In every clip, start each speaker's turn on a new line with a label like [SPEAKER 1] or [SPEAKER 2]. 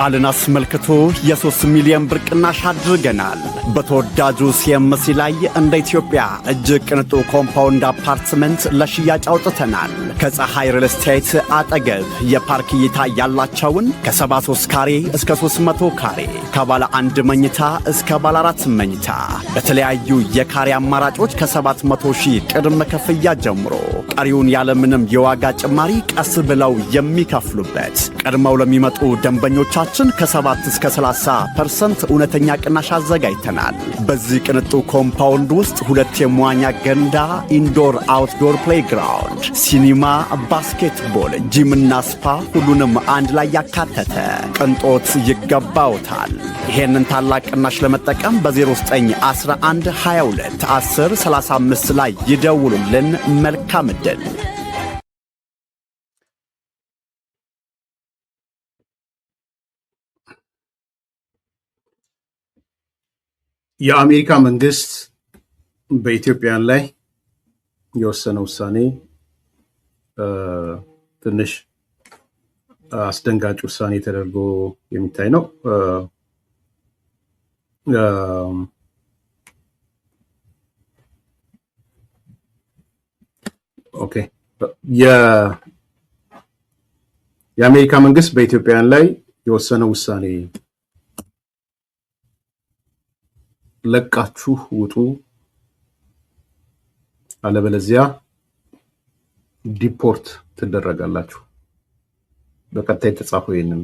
[SPEAKER 1] በዓልን አስመልክቶ የ3 ሚሊዮን ብር ቅናሽ አድርገናል። በተወዳጁ ሲኤምሲ ላይ እንደ ኢትዮጵያ እጅግ ቅንጡ ኮምፓውንድ አፓርትመንት ለሽያጭ አውጥተናል። ከፀሐይ ሪል ስቴት አጠገብ የፓርክ እይታ ያላቸውን ከ73 ካሬ እስከ 300 ካሬ፣ ከባለ 1 መኝታ እስከ ባለ 4 መኝታ በተለያዩ የካሬ አማራጮች ከ700 ሺህ ቅድመ ክፍያ ጀምሮ ቀሪውን ያለምንም የዋጋ ጭማሪ ቀስ ብለው የሚከፍሉበት ቀድመው ለሚመጡ ደንበኞቻችን ከ7 እስከ 30% እውነተኛ ቅናሽ አዘጋጅተናል። በዚህ ቅንጡ ኮምፓውንድ ውስጥ 2 የመዋኛ ገንዳ፣ ኢንዶር አውትዶር ፕሌይግራውንድ፣ ሲኒማ፣ ባስኬትቦል፣ ጂምና ስፓ ሁሉንም አንድ ላይ ያካተተ ቅንጦት ይገባውታል። ይሄንን ታላቅ ቅናሽ ለመጠቀም በ0911 22 10 35 ላይ ይደውሉልን። መልካም ዕድል።
[SPEAKER 2] የአሜሪካ መንግስት በኢትዮጵያን ላይ የወሰነው ውሳኔ ትንሽ አስደንጋጭ ውሳኔ ተደርጎ የሚታይ ነው። ኦኬ የአሜሪካ መንግስት በኢትዮጵያን ላይ የወሰነው ውሳኔ ለቃችሁ ውጡ፣ አለበለዚያ ዲፖርት ትደረጋላችሁ። በቀጥታ የተጻፈው ይሄንን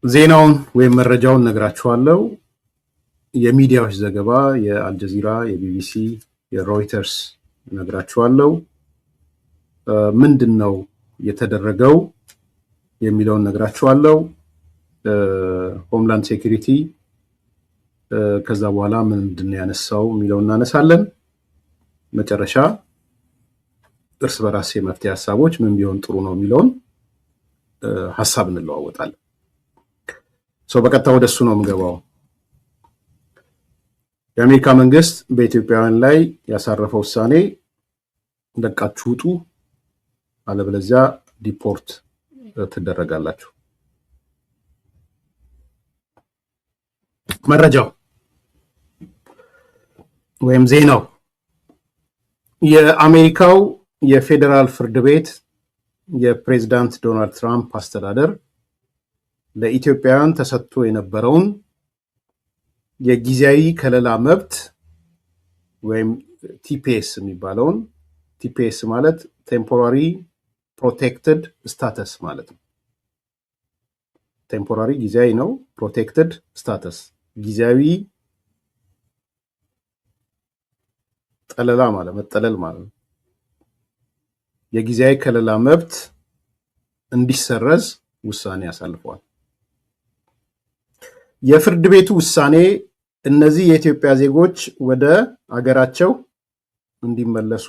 [SPEAKER 2] ዜናውን ወይም መረጃውን ነግራችኋለሁ። የሚዲያዎች ዘገባ የአልጀዚራ፣ የቢቢሲ፣ የሮይተርስ ነግራችኋለሁ። ምንድነው የተደረገው የሚለውን ነግራችኋለሁ። ሆምላንድ ሴኩሪቲ ከዛ በኋላ ምንድነው ያነሳው የሚለውን እናነሳለን። መጨረሻ እርስ በራስ የመፍትሄ ሐሳቦች ምን ቢሆን ጥሩ ነው የሚለውን ሐሳብ እንለዋወጣለን። በቀጥታ ወደሱ ነው የምገባው። የአሜሪካ መንግስት በኢትዮጵያውያን ላይ ያሳረፈው ውሳኔ ለቃችሁ ውጡ፣ አለበለዚያ ዲፖርት ትደረጋላችሁ። መረጃው ወይም ዜናው የአሜሪካው የፌዴራል ፍርድ ቤት የፕሬዝዳንት ዶናልድ ትራምፕ አስተዳደር ለኢትዮጵያውያን ተሰጥቶ የነበረውን የጊዜያዊ ከለላ መብት ወይም ቲፒኤስ የሚባለውን፣ ቲፒኤስ ማለት ቴምፖራሪ ፕሮቴክትድ ስታተስ ማለት ነው። ቴምፖራሪ ጊዜያዊ ነው። ፕሮቴክትድ ስታተስ ጊዜያዊ ጠለላ ማለት መጠለል ማለት ነው። የጊዜያዊ ከለላ መብት እንዲሰረዝ ውሳኔ ያሳልፈዋል። የፍርድ ቤቱ ውሳኔ እነዚህ የኢትዮጵያ ዜጎች ወደ አገራቸው እንዲመለሱ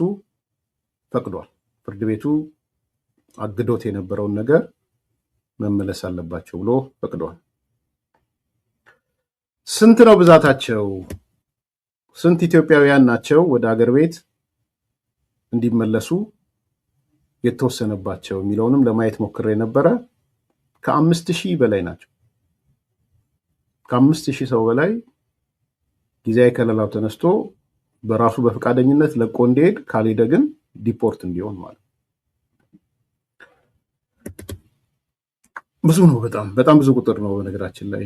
[SPEAKER 2] ፈቅዷል። ፍርድ ቤቱ አግዶት የነበረውን ነገር መመለስ አለባቸው ብሎ ፈቅዷል። ስንት ነው ብዛታቸው? ስንት ኢትዮጵያውያን ናቸው ወደ አገር ቤት እንዲመለሱ የተወሰነባቸው የሚለውንም ለማየት ሞክሬ ነበረ። ከ5000 በላይ ናቸው። ከ5000 ሰው በላይ ጊዜያዊ ከለላው ተነስቶ በራሱ በፈቃደኝነት ለቆ እንዲሄድ፣ ካልሄደ ግን ዲፖርት እንዲሆን ማለት ነው። ብዙ ነው። በጣም ብዙ ቁጥር ነው። በነገራችን ላይ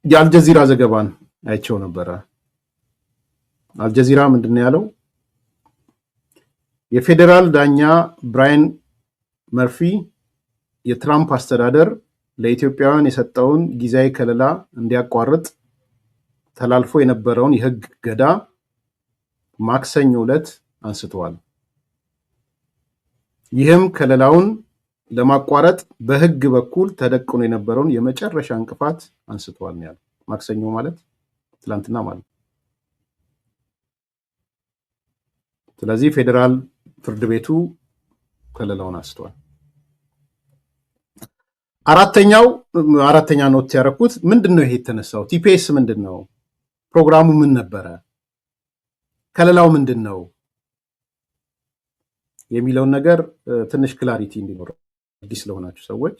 [SPEAKER 2] የአልጀዚራ ዘገባን አይቸው ነበረ። አልጀዚራ ምንድነው ያለው? የፌዴራል ዳኛ ብራያን መርፊ የትራምፕ አስተዳደር ለኢትዮጵያውያን የሰጠውን ጊዜያዊ ከለላ እንዲያቋርጥ ተላልፎ የነበረውን የሕግ ገዳ ማክሰኞ ዕለት አንስተዋል። ይህም ከለላውን ለማቋረጥ በሕግ በኩል ተደቅኖ የነበረውን የመጨረሻ እንቅፋት አንስተዋል ነው ያለው። ማክሰኞ ማለት ትላንትና ማለት። ስለዚህ ፌዴራል ፍርድ ቤቱ ከለላውን አንስተዋል። አራተኛ ኖት ያደረኩት ምንድነው? ይሄ የተነሳው ቲፒኤስ ምንድነው? ፕሮግራሙ ምን ነበረ? ከለላው ምንድነው? የሚለውን ነገር ትንሽ ክላሪቲ እንዲኖር አዲስ ለሆናችሁ ሰዎች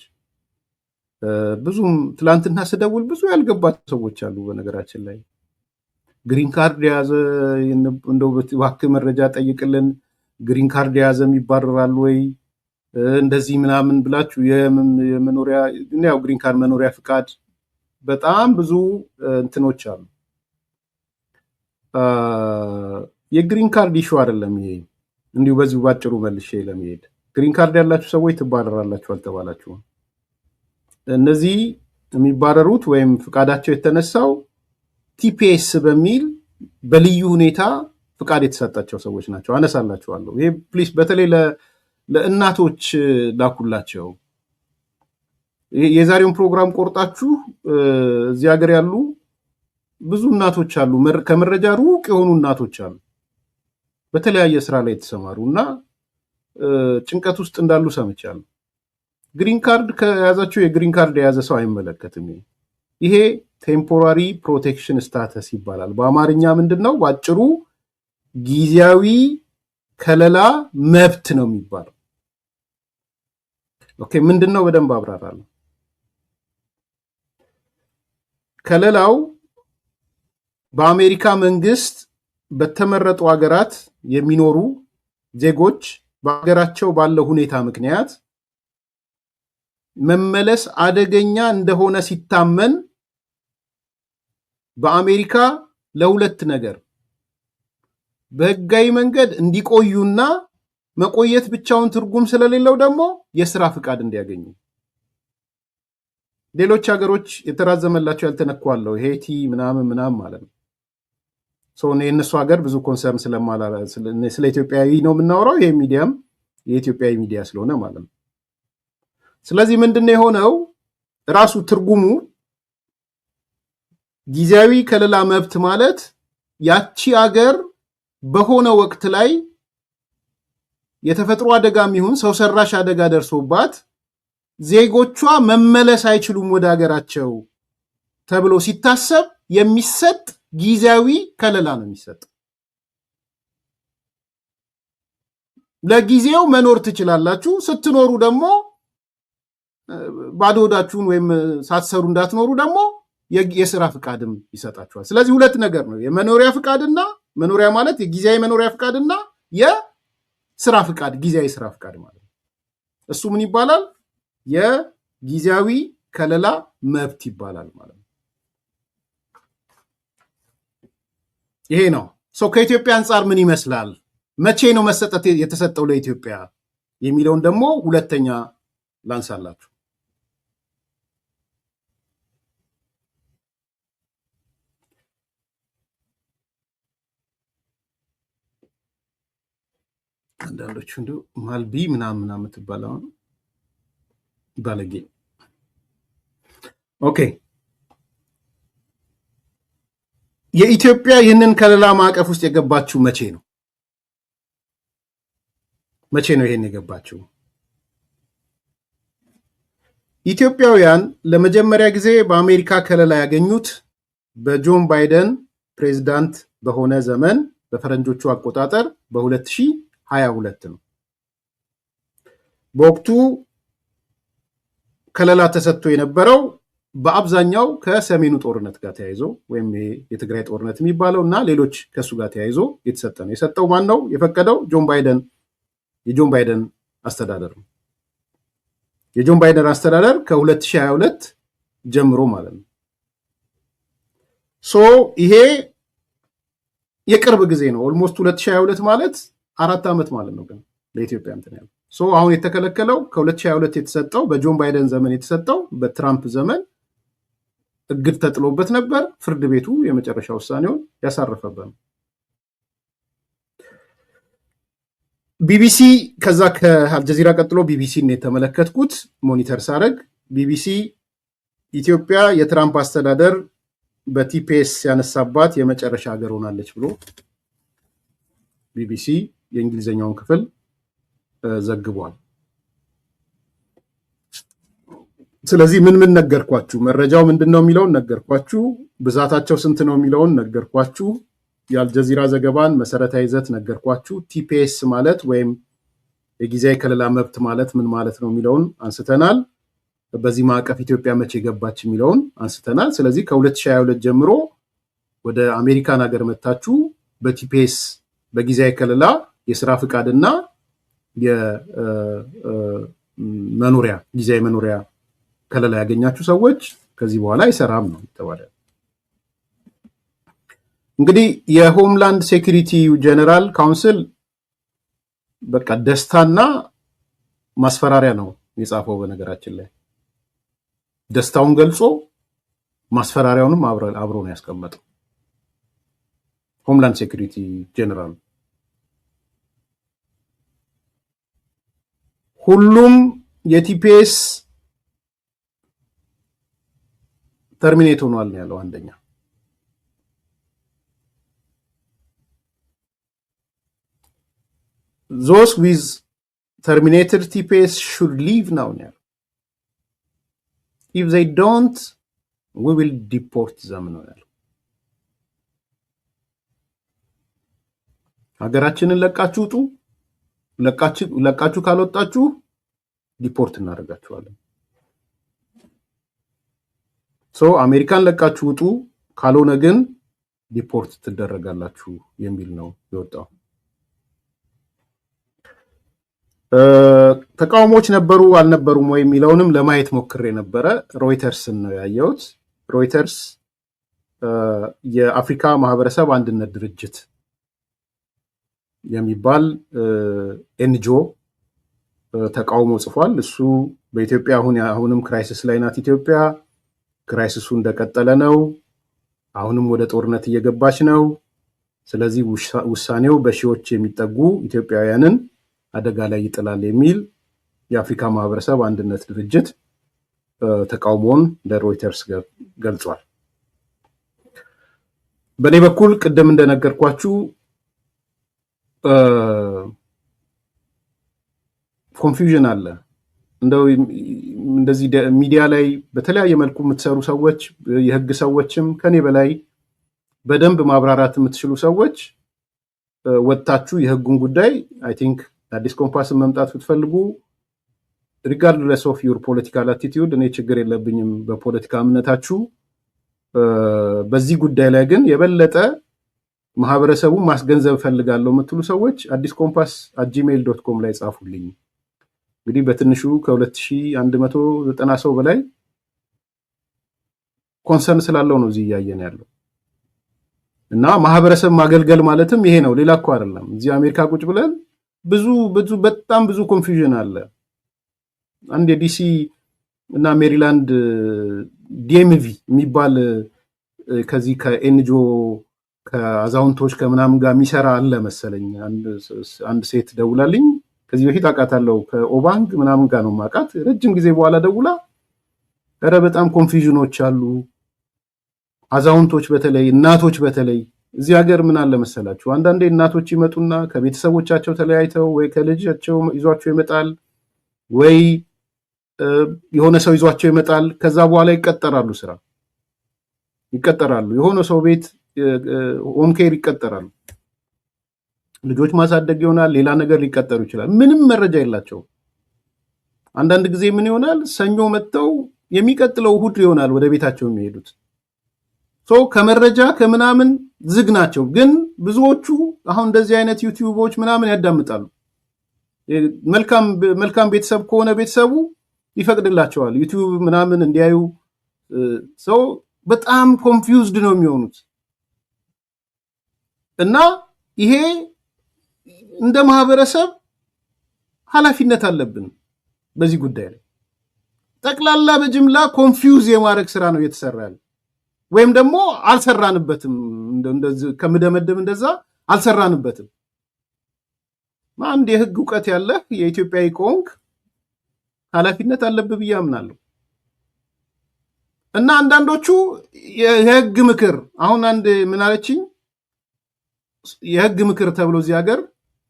[SPEAKER 2] ብዙም ትላንትና ስደውል ብዙ ያልገባቸው ሰዎች አሉ። በነገራችን ላይ ግሪን ካርድ የያዘ እንደው እባክህ መረጃ ጠይቅልን፣ ግሪን ካርድ የያዘ ይባረራል ወይ እንደዚህ ምናምን ብላችሁ የመኖሪያ ያው ግሪን ካርድ መኖሪያ ፍቃድ በጣም ብዙ እንትኖች አሉ። የግሪን ካርድ ኢሹ አይደለም ይሄ። እንዲሁ በዚሁ ባጭሩ መልሼ ለመሄድ ግሪን ካርድ ያላችሁ ሰዎች ትባረራላችሁ አልተባላችሁም። እነዚህ የሚባረሩት ወይም ፍቃዳቸው የተነሳው ቲፒኤስ በሚል በልዩ ሁኔታ ፍቃድ የተሰጣቸው ሰዎች ናቸው። አነሳላችኋለሁ። ይሄ ፕሊስ በተለይ ለእናቶች ላኩላቸው። የዛሬውን ፕሮግራም ቆርጣችሁ እዚህ ሀገር ያሉ ብዙ እናቶች አሉ፣ ከመረጃ ሩቅ የሆኑ እናቶች አሉ፣ በተለያየ ስራ ላይ የተሰማሩ እና ጭንቀት ውስጥ እንዳሉ ሰምቻለሁ። ግሪን ካርድ ከያዛችሁ የግሪን ካርድ የያዘ ሰው አይመለከትም። ይሄ ቴምፖራሪ ፕሮቴክሽን ስታተስ ይባላል። በአማርኛ ምንድን ነው? ባጭሩ ጊዜያዊ ከለላ መብት ነው የሚባለው። ኦኬ፣ ምንድን ነው? በደንብ አብራራለሁ። ከለላው በአሜሪካ መንግስት በተመረጡ ሀገራት የሚኖሩ ዜጎች በሀገራቸው ባለው ሁኔታ ምክንያት መመለስ አደገኛ እንደሆነ ሲታመን በአሜሪካ ለሁለት ነገር በህጋዊ መንገድ እንዲቆዩና መቆየት ብቻውን ትርጉም ስለሌለው ደግሞ የስራ ፍቃድ እንዲያገኙ። ሌሎች ሀገሮች የተራዘመላቸው ያልተነኳለው ሄይቲ ምናምን ማለት ነው። የእነሱ ሀገር ብዙ ኮንሰርን ስለ ኢትዮጵያዊ ነው የምናወራው። ይሄ ሚዲያም የኢትዮጵያዊ ሚዲያ ስለሆነ ማለት ነው። ስለዚህ ምንድነው የሆነው? ራሱ ትርጉሙ ጊዜያዊ ከለላ መብት ማለት ያቺ ሀገር በሆነ ወቅት ላይ የተፈጥሮ አደጋም ይሁን ሰው ሰራሽ አደጋ ደርሶባት ዜጎቿ መመለስ አይችሉም ወደ ሀገራቸው ተብሎ ሲታሰብ የሚሰጥ ጊዜያዊ ከለላ ነው የሚሰጥ። ለጊዜው መኖር ትችላላችሁ፣ ስትኖሩ ደግሞ ባዶ ሆዳችሁን ወይም ሳትሰሩ እንዳትኖሩ ደግሞ የስራ ፍቃድም ይሰጣችኋል። ስለዚህ ሁለት ነገር ነው፣ የመኖሪያ ፍቃድና መኖሪያ ማለት የጊዜያዊ መኖሪያ ፍቃድና የስራ ፍቃድ፣ ጊዜያዊ ስራ ፍቃድ ማለት ነው። እሱ ምን ይባላል? የጊዜያዊ ከለላ መብት ይባላል ማለት ነው። ይሄ ነው። ከኢትዮጵያ አንጻር ምን ይመስላል? መቼ ነው መሰጠት የተሰጠው ለኢትዮጵያ የሚለውን ደግሞ ሁለተኛ ላንሳላችሁ። አንዳንዶቹ እንደው ማልቢ ምናምን የምትባለው ባለጌ። ኦኬ፣ የኢትዮጵያ ይህንን ከለላ ማዕቀፍ ውስጥ የገባችው መቼ ነው? መቼ ነው ይሄን የገባችው? ኢትዮጵያውያን ለመጀመሪያ ጊዜ በአሜሪካ ከለላ ያገኙት በጆን ባይደን ፕሬዝዳንት በሆነ ዘመን በፈረንጆቹ አቆጣጠር በ2022 ነው። በወቅቱ ከለላ ተሰጥቶ የነበረው በአብዛኛው ከሰሜኑ ጦርነት ጋር ተያይዞ ወይም የትግራይ ጦርነት የሚባለው እና ሌሎች ከሱ ጋር ተያይዞ የተሰጠ ነው። የሰጠው ማን ነው? የፈቀደው የጆን ባይደን አስተዳደር ነው። የጆን ባይደን አስተዳደር ከ2022 ጀምሮ ማለት ነው። ይሄ የቅርብ ጊዜ ነው። ኦልሞስት 2022 ማለት 4 ዓመት ማለት ነው። ግን ለኢትዮጵያ እንትን ያለው አሁን የተከለከለው ከ2022 የተሰጠው በጆን ባይደን ዘመን የተሰጠው በትራምፕ ዘመን እግድ ተጥሎበት ነበር። ፍርድ ቤቱ የመጨረሻ ውሳኔውን ያሳረፈበት ነው። ቢቢሲ ከዛ ከአልጀዚራ ቀጥሎ ቢቢሲን የተመለከትኩት ሞኒተር ሳረግ ቢቢሲ ኢትዮጵያ የትራምፕ አስተዳደር በቲፒኤስ ያነሳባት የመጨረሻ ሀገር ሆናለች ብሎ ቢቢሲ የእንግሊዝኛውን ክፍል ዘግቧል። ስለዚህ ምን ነገርኳችሁ? መረጃው ምንድነው የሚለውን ነገርኳችሁ። ብዛታቸው ስንት ነው የሚለውን ነገርኳችሁ። የአልጀዚራ ዘገባን መሰረታዊ ይዘት ነገርኳችሁ። ቲፒኤስ ማለት ወይም የጊዜያዊ ከለላ መብት ማለት ምን ማለት ነው የሚለውን አንስተናል። በዚህ ማዕቀፍ ኢትዮጵያ መቼ ገባች የሚለውን አንስተናል። ስለዚህ ከ2022 ጀምሮ ወደ አሜሪካን ሀገር መታችሁ በቲፒኤስ በጊዜያዊ ከለላ የስራ ፍቃድና የመኖሪያ ጊዜያዊ መኖሪያ ከለላ ያገኛችሁ ሰዎች ከዚህ በኋላ አይሰራም ነው የተባለ። እንግዲህ የሆምላንድ ሴኩሪቲ ጀነራል ካውንስል በቃ ደስታና ማስፈራሪያ ነው የጻፈው። በነገራችን ላይ ደስታውን ገልጾ ማስፈራሪያውንም አብሮ ነው ያስቀመጠው ሆምላንድ ሴኩሪቲ ጀነራል። ሁሉም የቲፒኤስ ተርሚኔት ሆኗል ነው ያለው። አንደኛ those with terminated TPS should leave now ነው ያለው። if they don't we will deport them ነው ያለው። ሀገራችንን ለቃችሁ ውጡ፣ ለቃችሁ ካልወጣችሁ ዲፖርት እናደርጋችኋለን። አሜሪካን ለቃችሁ ውጡ፣ ካልሆነ ግን ዲፖርት ትደረጋላችሁ የሚል ነው የወጣው። ተቃውሞች ነበሩ አልነበሩም ወይ የሚለውንም ለማየት ሞክሬ ነበረ። ሮይተርስን ነው ያየሁት። ሮይተርስ የአፍሪካ ማህበረሰብ አንድነት ድርጅት የሚባል ኤንጂኦ ተቃውሞ ጽፏል። እሱ በኢትዮጵያ አሁንም ክራይሲስ ላይ ናት ኢትዮጵያ። ክራይሲሱ እንደቀጠለ ነው። አሁንም ወደ ጦርነት እየገባች ነው። ስለዚህ ውሳኔው በሺዎች የሚጠጉ ኢትዮጵያውያንን አደጋ ላይ ይጥላል የሚል የአፍሪካ ማህበረሰብ አንድነት ድርጅት ተቃውሞውን ለሮይተርስ ገልጿል። በእኔ በኩል ቅድም እንደነገርኳችሁ ኮንፊውዥን አለ። እንደዚህ ሚዲያ ላይ በተለያየ መልኩ የምትሰሩ ሰዎች፣ የህግ ሰዎችም ከኔ በላይ በደንብ ማብራራት የምትችሉ ሰዎች ወጣችሁ የህጉን ጉዳይ አይ ቲንክ አዲስ ኮምፓስን መምጣት ብትፈልጉ ሪጋርድለስ ኦፍ ዩር ፖለቲካል አቲቲዩድ እኔ ችግር የለብኝም በፖለቲካ እምነታችሁ። በዚህ ጉዳይ ላይ ግን የበለጠ ማህበረሰቡን ማስገንዘብ ፈልጋለሁ የምትሉ ሰዎች አዲስ ኮምፓስ @gmail.com ላይ ጻፉልኝ። እንግዲህ በትንሹ ከ2190 ሰው በላይ ኮንሰርን ስላለው ነው እዚህ እያየን ያለው። እና ማህበረሰብ ማገልገል ማለትም ይሄ ነው፣ ሌላ እኮ አይደለም። እዚህ አሜሪካ ቁጭ ብለን በጣም ብዙ ኮንፊውዥን አለ። አንድ የዲሲ እና ሜሪላንድ ዲኤምቪ የሚባል ከዚህ ከኤንጂኦ ከአዛውንቶች ከምናምን ጋር የሚሰራ አለ መሰለኝ። አንድ ሴት ደውላልኝ ከዚህ በፊት አውቃታለሁ። ከኦባንግ ምናምን ጋር ነው የማውቃት። ረጅም ጊዜ በኋላ ደውላ ኧረ በጣም ኮንፊውዥኖች አሉ፣ አዛውንቶች በተለይ እናቶች በተለይ እዚህ ሀገር ምን አለ መሰላችሁ፣ አንዳንዴ እናቶች ይመጡና ከቤተሰቦቻቸው ተለያይተው ወይ ከልጃቸው ይዟቸው ይመጣል ወይ የሆነ ሰው ይዟቸው ይመጣል። ከዛ በኋላ ይቀጠራሉ፣ ስራ ይቀጠራሉ፣ የሆነ ሰው ቤት ሆም ኬር ይቀጠራሉ። ልጆች ማሳደግ ይሆናል፣ ሌላ ነገር ሊቀጠሩ ይችላል። ምንም መረጃ የላቸውም። አንዳንድ ጊዜ ምን ይሆናል፣ ሰኞ መጥተው የሚቀጥለው እሑድ ይሆናል ወደ ቤታቸው የሚሄዱት። ከመረጃ ከምናምን ዝግ ናቸው። ግን ብዙዎቹ አሁን እንደዚህ አይነት ዩቲዩቦች ምናምን ያዳምጣሉ። መልካም ቤተሰብ ከሆነ ቤተሰቡ ይፈቅድላቸዋል ዩቲዩብ ምናምን እንዲያዩ። በጣም ኮንፊውዝድ ነው የሚሆኑት። እና ይሄ እንደ ማህበረሰብ ኃላፊነት አለብን በዚህ ጉዳይ ላይ። ጠቅላላ በጅምላ ኮንፊውዝ የማድረግ ስራ ነው እየተሰራ ያለ፣ ወይም ደግሞ አልሰራንበትም። ከምደመደም እንደዛ አልሰራንበትም። አንድ የህግ እውቀት ያለህ የኢትዮጵያዊ ከሆንክ ኃላፊነት አለብህ ብዬ አምናለሁ። እና አንዳንዶቹ የህግ ምክር አሁን አንድ ምን አለችኝ፣ የህግ ምክር ተብሎ እዚህ ሀገር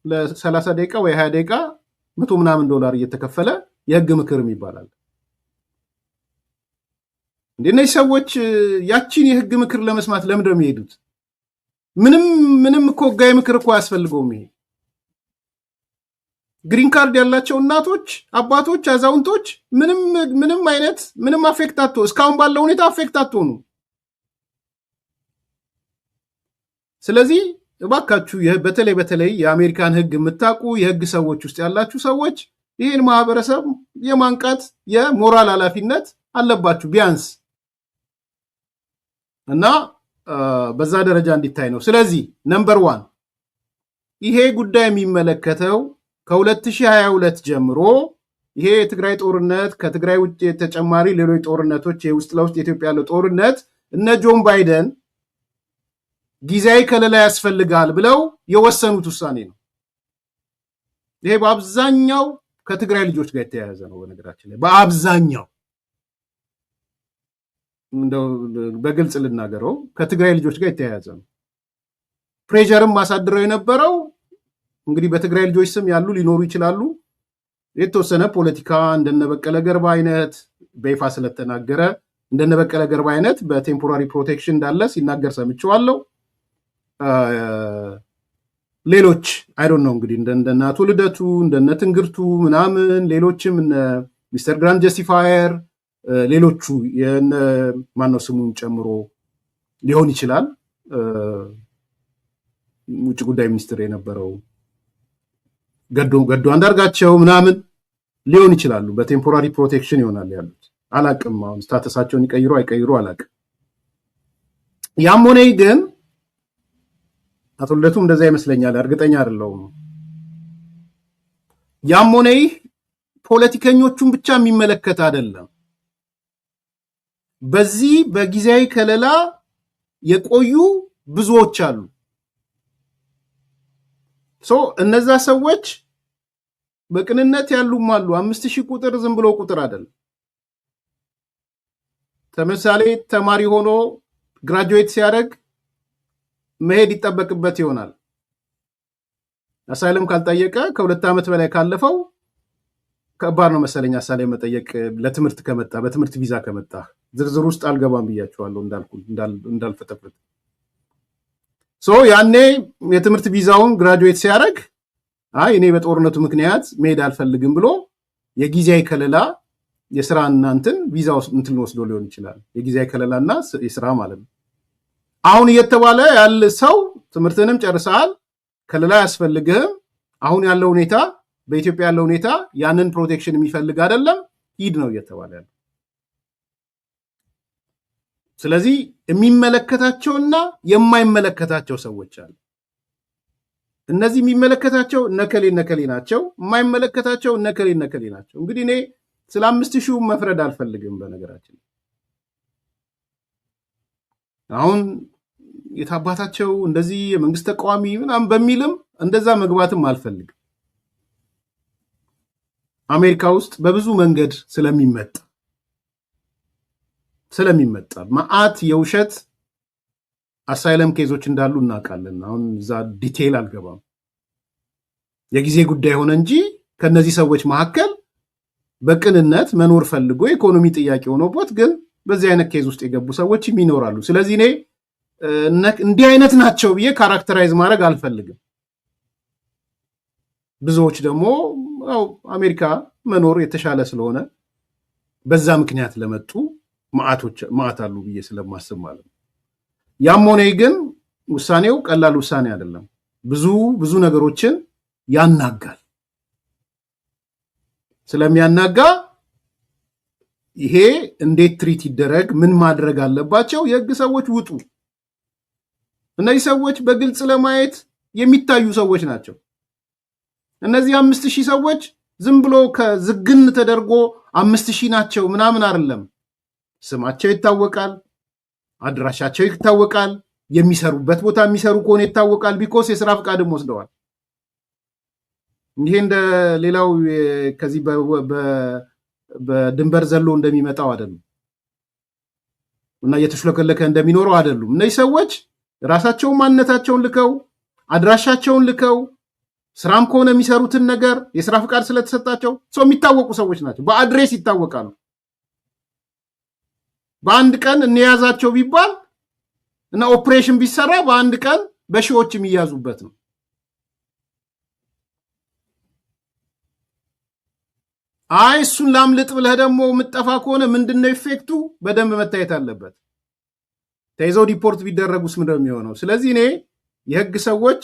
[SPEAKER 2] ለ30 ደቂቃ ወይ 20 ደቂቃ $100 እየተከፈለ የህግ ምክር ይባላል። እነዚህ ሰዎች ያቺን የህግ ምክር ለመስማት ለምንድን ነው የሚሄዱት? ምንም እኮ ህጋዊ ምክር እኮ አያስፈልገውም። ይሄ ግሪን ካርድ ያላቸው እናቶች፣ አባቶች፣ አዛውንቶች ምንም አፌክት አትሆኑ። እስካሁን ባለው ሁኔታ አፌክት አትሆኑ። ስለዚህ እባካችሁ በተለይ የአሜሪካን ህግ የምታውቁ የህግ ሰዎች ውስጥ ያላችሁ ሰዎች ይህን ማህበረሰብ የማንቃት የሞራል ኃላፊነት አለባችሁ ቢያንስ እና በዛ ደረጃ እንዲታይ ነው። ስለዚህ ነምበር 1 ይሄ ጉዳይ የሚመለከተው ከ2022 ጀምሮ ይሄ የትግራይ ጦርነት ከትግራይ ውጭ ተጨማሪ ሌሎች ጦርነቶች የውስጥ ለውስጥ የኢትዮጵያ ያለው ጦርነት እነ ጆን ባይደን ጊዜያዊ ከለላ ያስፈልጋል ብለው የወሰኑት ውሳኔ ነው። ይሄ በአብዛኛው ከትግራይ ልጆች ጋር የተያያዘ ነው። በነገራችን ላይ በአብዛኛው እንደው በግልጽ ልናገረው ከትግራይ ልጆች ጋር የተያያዘ ነው። ፕሬሸርም ማሳድረው የነበረው እንግዲህ በትግራይ ልጆች ስም ያሉ ሊኖሩ ይችላሉ። የተወሰነ ፖለቲካ እንደነበቀለ ገርባ አይነት በይፋ ስለተናገረ እንደነበቀለ ገርባ አይነት በቴምፖራሪ ፕሮቴክሽን እንዳለ ሲናገር ሰምቼዋለሁ። ሌሎች አይ ዶንት ኖ እንግዲህ እንደነ አቶ ልደቱ እንደነ ትንግርቱ ምናምን ሌሎችም ሚስተር ግራንድ ጀስቲፋየር ሌሎቹ ማነው ስሙን ጨምሮ ሊሆን ይችላል። ውጭ ጉዳይ ሚኒስትር የነበረው ገዱ አንዳርጋቸው ምናምን ሊሆን ይችላሉ። በቴምፖራሪ ፕሮቴክሽን ይሆናል ያሉት። አላቅም አሁን ስታተሳቸውን ይቀይሩ አይቀይሩ አላቅም። ያም ሆነ ግን አቶ ልደቱ እንደዛ ይመስለኛል፣ እርግጠኛ አይደለሁም። ያም ሆነ ፖለቲከኞቹን ብቻ የሚመለከት አይደለም። በዚህ በጊዜያዊ ከለላ የቆዩ ብዙዎች አሉ። እነዛ ሰዎች በቅንነት ያሉም አሉ። 5000 ቁጥር ዝም ብሎ ቁጥር አይደለም። ተመሳሌ ተማሪ ሆኖ ግራጁዌት ሲያደርግ መሄድ ይጠበቅበት ይሆናል። አሳይለም ካልጠየቀ ከ2 ዓመት በላይ ካለፈው ከባድ ነው መሰለኝ አሳይለም መጠየቅ። ለትምህርት ከመጣ በትምህርት ቪዛ ከመጣ ዝርዝር ውስጥ አልገባም ብያቸዋለሁ እንዳልፈተፍት። ያኔ የትምህርት ቪዛውን ግራጁዌት ሲያደርግ እኔ በጦርነቱ ምክንያት መሄድ አልፈልግም ብሎ የጊዜያዊ ከለላ የስራ እናንትን ቪዛ እንትን ወስዶ ሊሆን ይችላል። የጊዜያዊ ከለላና የስራ ማለት ነው። አሁን እየተባለ ያለ ሰው ትምህርትንም ጨርሰሃል፣ ከለላ ያስፈልግህም፣ አሁን ያለው ሁኔታ በኢትዮጵያ ያለው ሁኔታ ያንን ፕሮቴክሽን የሚፈልግ አይደለም፣ ሂድ ነው እየተባለ ያለው። ስለዚህ የሚመለከታቸውና የማይመለከታቸው ሰዎች አሉ። እነዚህ የሚመለከታቸው እነከሌ ናቸው፣ የማይመለከታቸው እነከሌ ናቸው። እንግዲህ እኔ ስለ 5000 መፍረድ አልፈልግም። በነገራችን አሁን የታባታቸው እንደዚህ የመንግስት ተቃዋሚ ምናምን በሚልም እንደዛ መግባትም አልፈልግም። አሜሪካ ውስጥ በብዙ መንገድ ስለሚመጣ መዓት የውሸት አሳይለም ኬዞች እንዳሉ እናውቃለን። አሁን እዛ ዲቴይል አልገባም። የጊዜ ጉዳይ ሆነ እንጂ ከነዚህ ሰዎች መካከል በቅንነት መኖር ፈልጎ ኢኮኖሚ ጥያቄ ሆኖበት ግን በዚህ አይነት ኬዝ ውስጥ የገቡ ሰዎች ይኖራሉ። ስለዚህ እኔ እንዲህ አይነት ናቸው ብዬ ካራክተራይዝ ማድረግ አልፈልግም። ብዙዎች ደግሞ አሜሪካ መኖር የተሻለ ስለሆነ በዛ ምክንያት ለመጡ መዓት አሉ ብዬ ስለማስብ ማለት ነው። ያም ሆነ ግን ውሳኔው ቀላል ውሳኔ አይደለም። ብዙ ነገሮችን ያናጋል። ስለሚያናጋ ይሄ እንዴት ትሪት ይደረግ፣ ምን ማድረግ አለባቸው? የህግ ሰዎች ውጡ። እነዚህ ሰዎች በግልጽ ለማየት የሚታዩ ሰዎች ናቸው። እነዚህ 5000 ሰዎች ዝም ብሎ ከዝግን ተደርጎ 5000 ናቸው ምናምን አይደለም። ስማቸው ይታወቃል፣ አድራሻቸው ይታወቃል፣ የሚሰሩበት ቦታ የሚሰሩ ከሆነ ይታወቃል። ቢኮስ የስራ ፍቃድም ወስደዋል። ይሄ እንደ ሌላው ከዚህ በድንበር ዘሎ እንደሚመጣው አይደሉም እና እየተሽለከለከ እንደሚኖረው አይደሉም። እነዚህ ሰዎች ራሳቸውን ማንነታቸውን ልከው አድራሻቸውን ልከው ስራም ከሆነ የሚሰሩትን ነገር የስራ ፍቃድ ስለተሰጣቸው የሚታወቁ ሰዎች ናቸው። በአድሬስ ይታወቃሉ። በአንድ ቀን እንያዛቸው ቢባል እና ኦፕሬሽን ቢሰራ በአንድ ቀን በሺዎች የሚያዙበት ነው። አይ እሱን ላምልጥ ብለህ ደግሞ የምትጠፋ ከሆነ ምንድነው ኢፌክቱ? በደንብ መታየት አለበት። ተይዘው ዲፖርት ቢደረጉስ ምንድነው የሚሆነው? ስለዚህ እኔ የህግ ሰዎች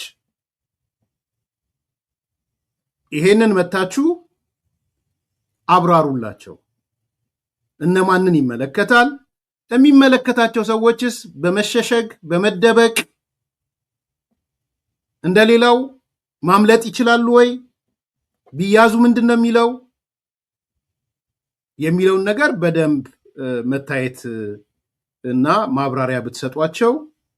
[SPEAKER 2] ይሄንን መታችሁ አብራሩላቸው። እነማንን ይመለከታል? የሚመለከታቸው ሰዎችስ በመሸሸግ በመደበቅ እንደሌላው ማምለጥ ይችላሉ ወይ? ቢያዙ ምንድነው የሚለውን ነገር በደንብ መታየት እና ማብራሪያ ብትሰጧቸው።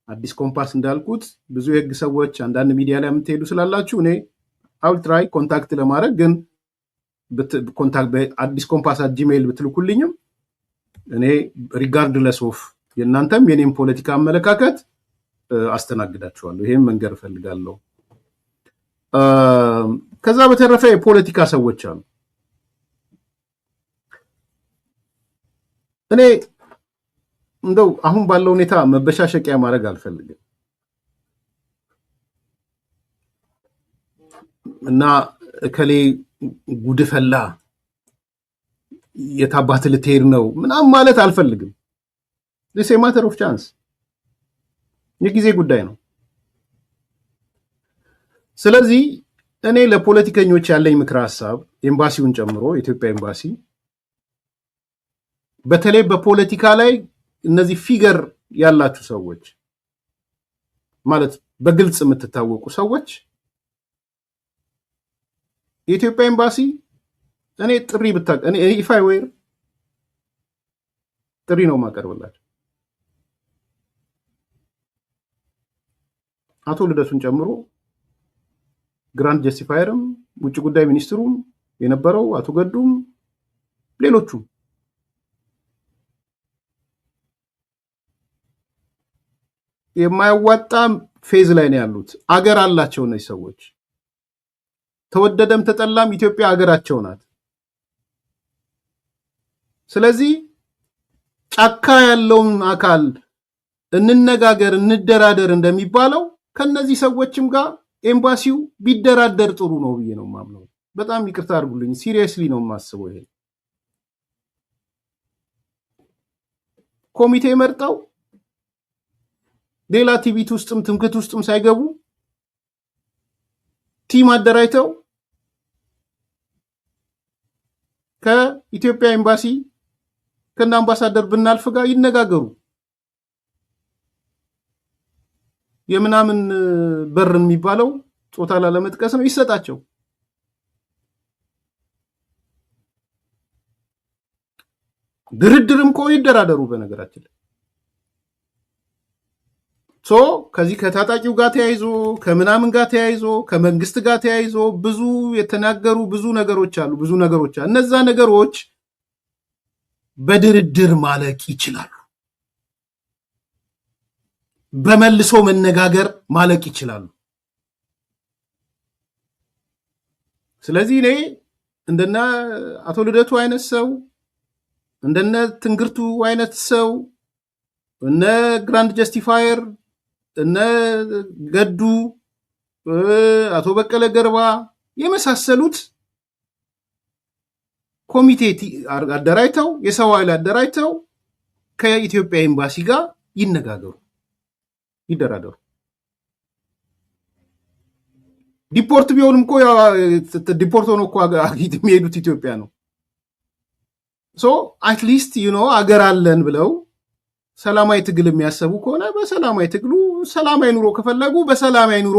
[SPEAKER 2] አዲስ ኮምፓስ እንዳልኩት ብዙ የህግ ሰዎች አንዳንድ ሚዲያ ላይ የምትሄዱ ስላላችሁ እኔ አውልትራይ ኮንታክት ለማድረግ ግን አዲስ ኮምፓስ @gmail ብትልኩልኝም እኔ ሪጋርድለስ ኦፍ የእናንተም የኔም ፖለቲካ አመለካከት አስተናግዳችኋለሁ። ይሄን መንገር እፈልጋለሁ። ከዛ በተረፈ የፖለቲካ ሰዎች አሉ። እኔ እንደው አሁን ባለው ሁኔታ መበሻሸቂያ ማድረግ አልፈልግም እና እከሌ ጉድፈላ የታባት ልትሄድ ነው ምናምን ማለት አልፈልግም። this is a matter of chance የጊዜ ጉዳይ ነው። ስለዚህ እኔ ለፖለቲከኞች ያለኝ ምክር ሐሳብ ኤምባሲውን ጨምሮ የኢትዮጵያ ኤምባሲ በተለይ በፖለቲካ ላይ እነዚህ ፊገር ያላችሁ ሰዎች ማለት በግልጽ የምትታወቁ ሰዎች የኢትዮጵያ ኤምባሲ እኔ ጥሪ እኔ ኢፋይ ዌር ጥሪ ነው ማቀርብላችሁ አቶ ልደቱን ጨምሮ ግራንድ ጀስቲፋየርም ውጭ ጉዳይ ሚኒስትሩም የነበረው አቶ ገዱም ሌሎቹም የማያዋጣ ፌዝ ላይ ነው ያሉት። አገር አላቸው እነዚህ ሰዎች። ተወደደም ተጠላም ኢትዮጵያ አገራቸው ናት። ስለዚህ ጫካ ያለውን አካል እንነጋገር እንደራደር እንደሚባለው ከነዚህ ሰዎችም ጋር ኤምባሲው ቢደራደር ጥሩ ነው ብዬ ነው ማምነው። በጣም ይቅርታ አድርጉልኝ፣ ሲሪየስሊ ነው የማስበው። ይሄ ኮሚቴ መርጠው ሌላ ቲቪት ውስጥም ትምክት ውስጥም ሳይገቡ ቲም አደራጅተው ከኢትዮጵያ ኤምባሲ ከና አምባሳደር ብናልፍ ጋር ይነጋገሩ። የምናምን በርን የሚባለው ጾታ ላለመጥቀስ ነው ይሰጣቸው። ድርድርም ከሆነ ይደራደሩ። በነገራችን ከዚህ ከታጣቂው ጋር ተያይዞ ከምናምን ጋር ተያይዞ ከመንግስት ጋር ተያይዞ ብዙ የተናገሩ ብዙ ነገሮች አሉ። እነዛ ነገሮች በድርድር ማለቅ ይችላሉ። በመልሶ መነጋገር ማለቅ ይችላሉ። ስለዚህ እኔ እንደነ አቶ ልደቱ አይነት ሰው እንደነ ትንግርቱ አይነት ሰው እነ ግራንድ ጀስቲፋየር እነ ገዱ አቶ በቀለ ገርባ የመሳሰሉት ኮሚቴ አደራጅተው የሰው ኃይል አደራጅተው ከኢትዮጵያ ኤምባሲ ጋር ይነጋገሩ፣ ይደራደሩ። ዲፖርት ቢሆንም እኮ ዲፖርት ሆኖ እኮ የሚሄዱት ኢትዮጵያ ነው። አትሊስት አገር አለን ብለው ሰላማዊ ትግል የሚያሰቡ ከሆነ በሰላማዊ ትግሉ ሰላማዊ ኑሮ ከፈለጉ በሰላማዊ ኑሮ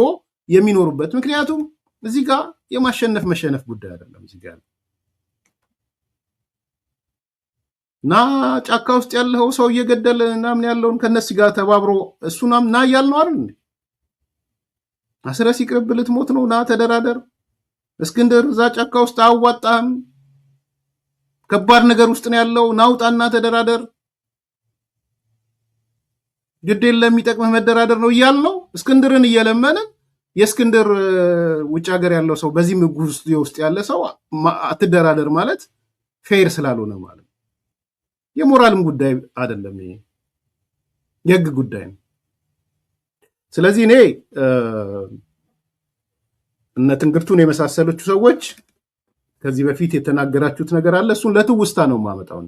[SPEAKER 2] የሚኖሩበት። ምክንያቱም እዚህ ጋር የማሸነፍ መሸነፍ ጉዳይ አይደለም። እዚህ ጋር እና ጫካ ውስጥ ያለው ሰው እየገደለ ምናምን ያለውን ከነሱ ጋር ተባብሮ እሱናም ና እያልነው አይደል እንዴ? አስረስ ይቅርብ ልትሞት ነው ና ተደራደር። እስክንድር እዛ ጫካ ውስጥ አዋጣም ከባድ ነገር ውስጥ ነው ያለው፣ ናውጣና ተደራደር። ግድ የለም የሚጠቅምህ መደራደር ነው እያልነው እስክንድርን እየለመንን የእስክንድር ውጭ ሀገር ያለው ሰው በዚህ ምጉስ ውስጥ ያለ ሰው አትደራደር ማለት ፌር ስላልሆነ ማለት የሞራልም ጉዳይ አይደለም፣ ይሄ የህግ ጉዳይ ነው። ስለዚህ እኔ እነ ትንግርቱን የመሳሰሉት ሰዎች ከዚህ በፊት የተናገራችሁት ነገር አለ እሱን ለትውስታ ነው ማመጣው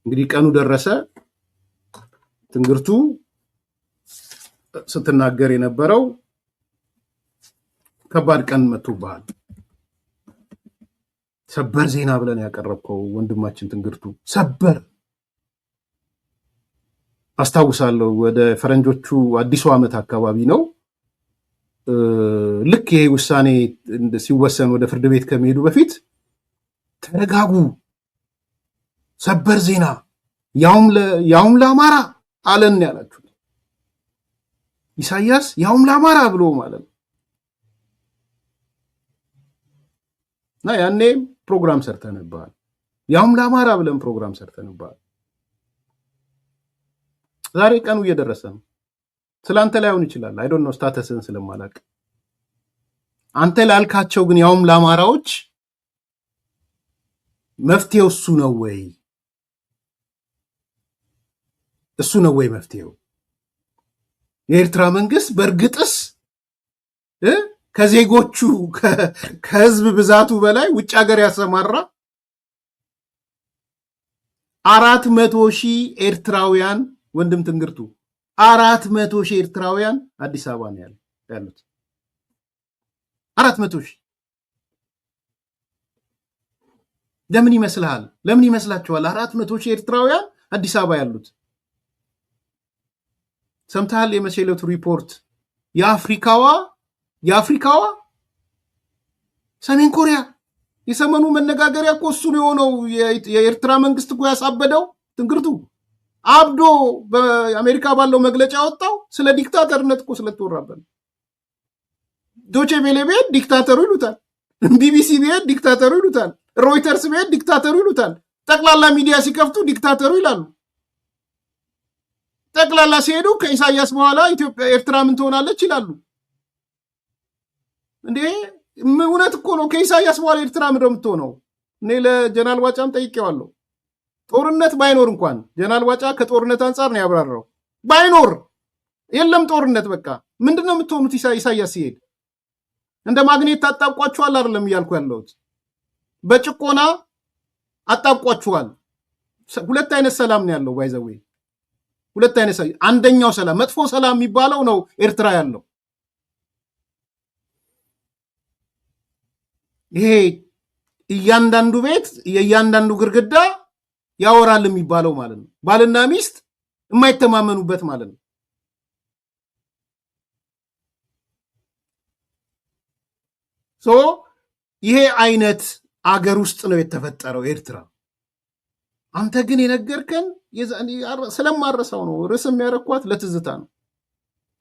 [SPEAKER 2] እንግዲህ ቀኑ ደረሰ ትንግርቱ ስትናገር የነበረው ከባድ ቀን መጥቶብሃል ሰበር ዜና ብለን ያቀረብከው ወንድማችን ትንግርቱ ሰበር አስታውሳለሁ ወደ ፈረንጆቹ አዲሱ ዓመት አካባቢ ነው ልክ ይሄ ውሳኔ ሲወሰን ወደ ፍርድ ቤት ከመሄዱ በፊት ተረጋጉ ሰበር ዜና ያውም ለአማራ አለን ያላችሁ ኢሳያስ ያውም ለአማራ ብሎ ማለት ነው እና ያኔ ፕሮግራም ሰርተንባል ያውም ለአማራ ብለን ፕሮግራም ሰርተንባል ዛሬ ቀኑ እየደረሰ ነው ስላንተ ላይሆን ይችላል አይ ዶንት ኖ ስታተስን ስለማላቅ አንተ ላልካቸው ግን ያውም ለአማራዎች መፍትሄው እሱ ነው ወይ መፍትሄው የኤርትራ መንግስት በርግጥስ ከዜጎቹ ከህዝብ ብዛቱ በላይ ውጭ ሀገር ያሰማራ 400,000 ኤርትራውያን ወንድም ትንግርቱ 400,000 ኤርትራውያን አዲስ አበባ ነው ያሉት 400,000 ለምን ይመስላችኋል 400,000 ኤርትራውያን አዲስ አበባ ያሉት ሰምታል የመሰለቱ ሪፖርት የአፍሪካዋ ሰሜን ኮሪያ የሰመኑ መነጋገሪያ እኮ እሱ ነው የሆነው የኤርትራ መንግስት እኮ ያሳበደው ትንግርቱ አብዶ በአሜሪካ ባለው መግለጫ ወጣው ስለ ዲክታተርነት እኮ ስለተወራበት ዶቼ ቬለ ቤት ዲክታተሩ ይሉታል ቢቢሲ ቤት ዲክታተሩ ይሉታል ሮይተርስ ቤት ዲክታተሩ ይሉታል ጠቅላላ ሚዲያ ሲከፍቱ ዲክታተሩ ይላሉ ጠቅላላ ሲሄዱ ከኢሳያስ በኋላ ኢትዮጵያ ኤርትራ ምን ትሆናለች ይላሉ እንዴ እውነት እኮ ነው ከኢሳያስ በኋላ ኤርትራ ምን እንደምትሆነው እኔ ለጀነራል ዋጫም ጠይቄዋለሁ ጦርነት ባይኖር እንኳን ጀነራል ዋጫ ከጦርነት አንፃር ነው ያብራራው ባይኖር የለም ጦርነት በቃ ምንድነው የምትሆኑት ኢሳያስ ሲሄድ እንደ ማግኔት ታጣቋቸዋል አይደለም ይያልኩ ያለሁት በጭቆና አጣቋቸዋል ሁለት አይነት ሰላም ነው ያለው ባይዘው ሁለት አይነት ሰላም አንደኛው ሰላም መጥፎ ሰላም የሚባለው ነው ኤርትራ ያለው ይሄ እያንዳንዱ ቤት የእያንዳንዱ ግርግዳ ያወራል የሚባለው ማለት ነው ባልና ሚስት የማይተማመኑበት ማለት ነው ይሄ አይነት አገር ውስጥ ነው የተፈጠረው ኤርትራ አንተ ግን የነገርከን ስለማረሳው ነው ርስም ያረኳት ለትዝታ ነው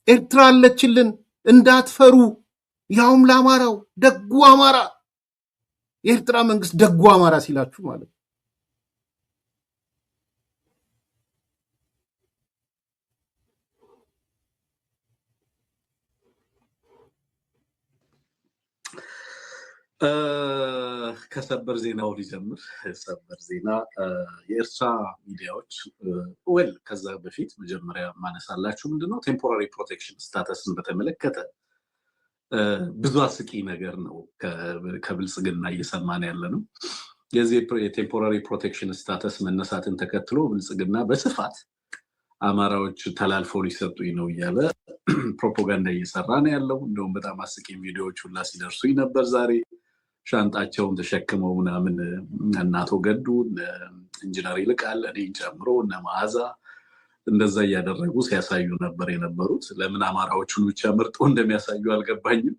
[SPEAKER 2] ኤርትራ አለችልን እንዳትፈሩ ያውም ለአማራው ደጉ አማራ የኤርትራ መንግስት ደጉ አማራ ሲላችሁ ማለት
[SPEAKER 3] ከሰበር ዜናው ሊጀምር ሰበር ዜና የኤርትራ ሚዲያዎች ወል ከዛ በፊት መጀመሪያ ማነሳላችሁ ምንድነው ቴምፖራሪ ፕሮቴክሽን ስታተስን በተመለከተ ብዙ አስቂ ነገር ነው ከብልጽግና እየሰማን ያለነው የዚህ የቴምፖራሪ ፕሮቴክሽን ስታተስ መነሳትን ተከትሎ ብልጽግና በስፋት አማራዎች ተላልፈው ሊሰጡኝ ነው እያለ ፕሮፓጋንዳ እየሰራ ነው ያለው እንደውም በጣም አስቂ ቪዲዮዎች ሁላ ሲደርሱኝ ነበር ዛሬ ሻንጣቸውን ተሸክመው ምናምን እናቶ ገዱ ኢንጂነር ይልቃል እኔን ጨምሮ እነ መዓዛ እንደዛ እያደረጉ ሲያሳዩ ነበር የነበሩት ለምን አማራዎቹን ብቻ መርጦ እንደሚያሳዩ አልገባኝም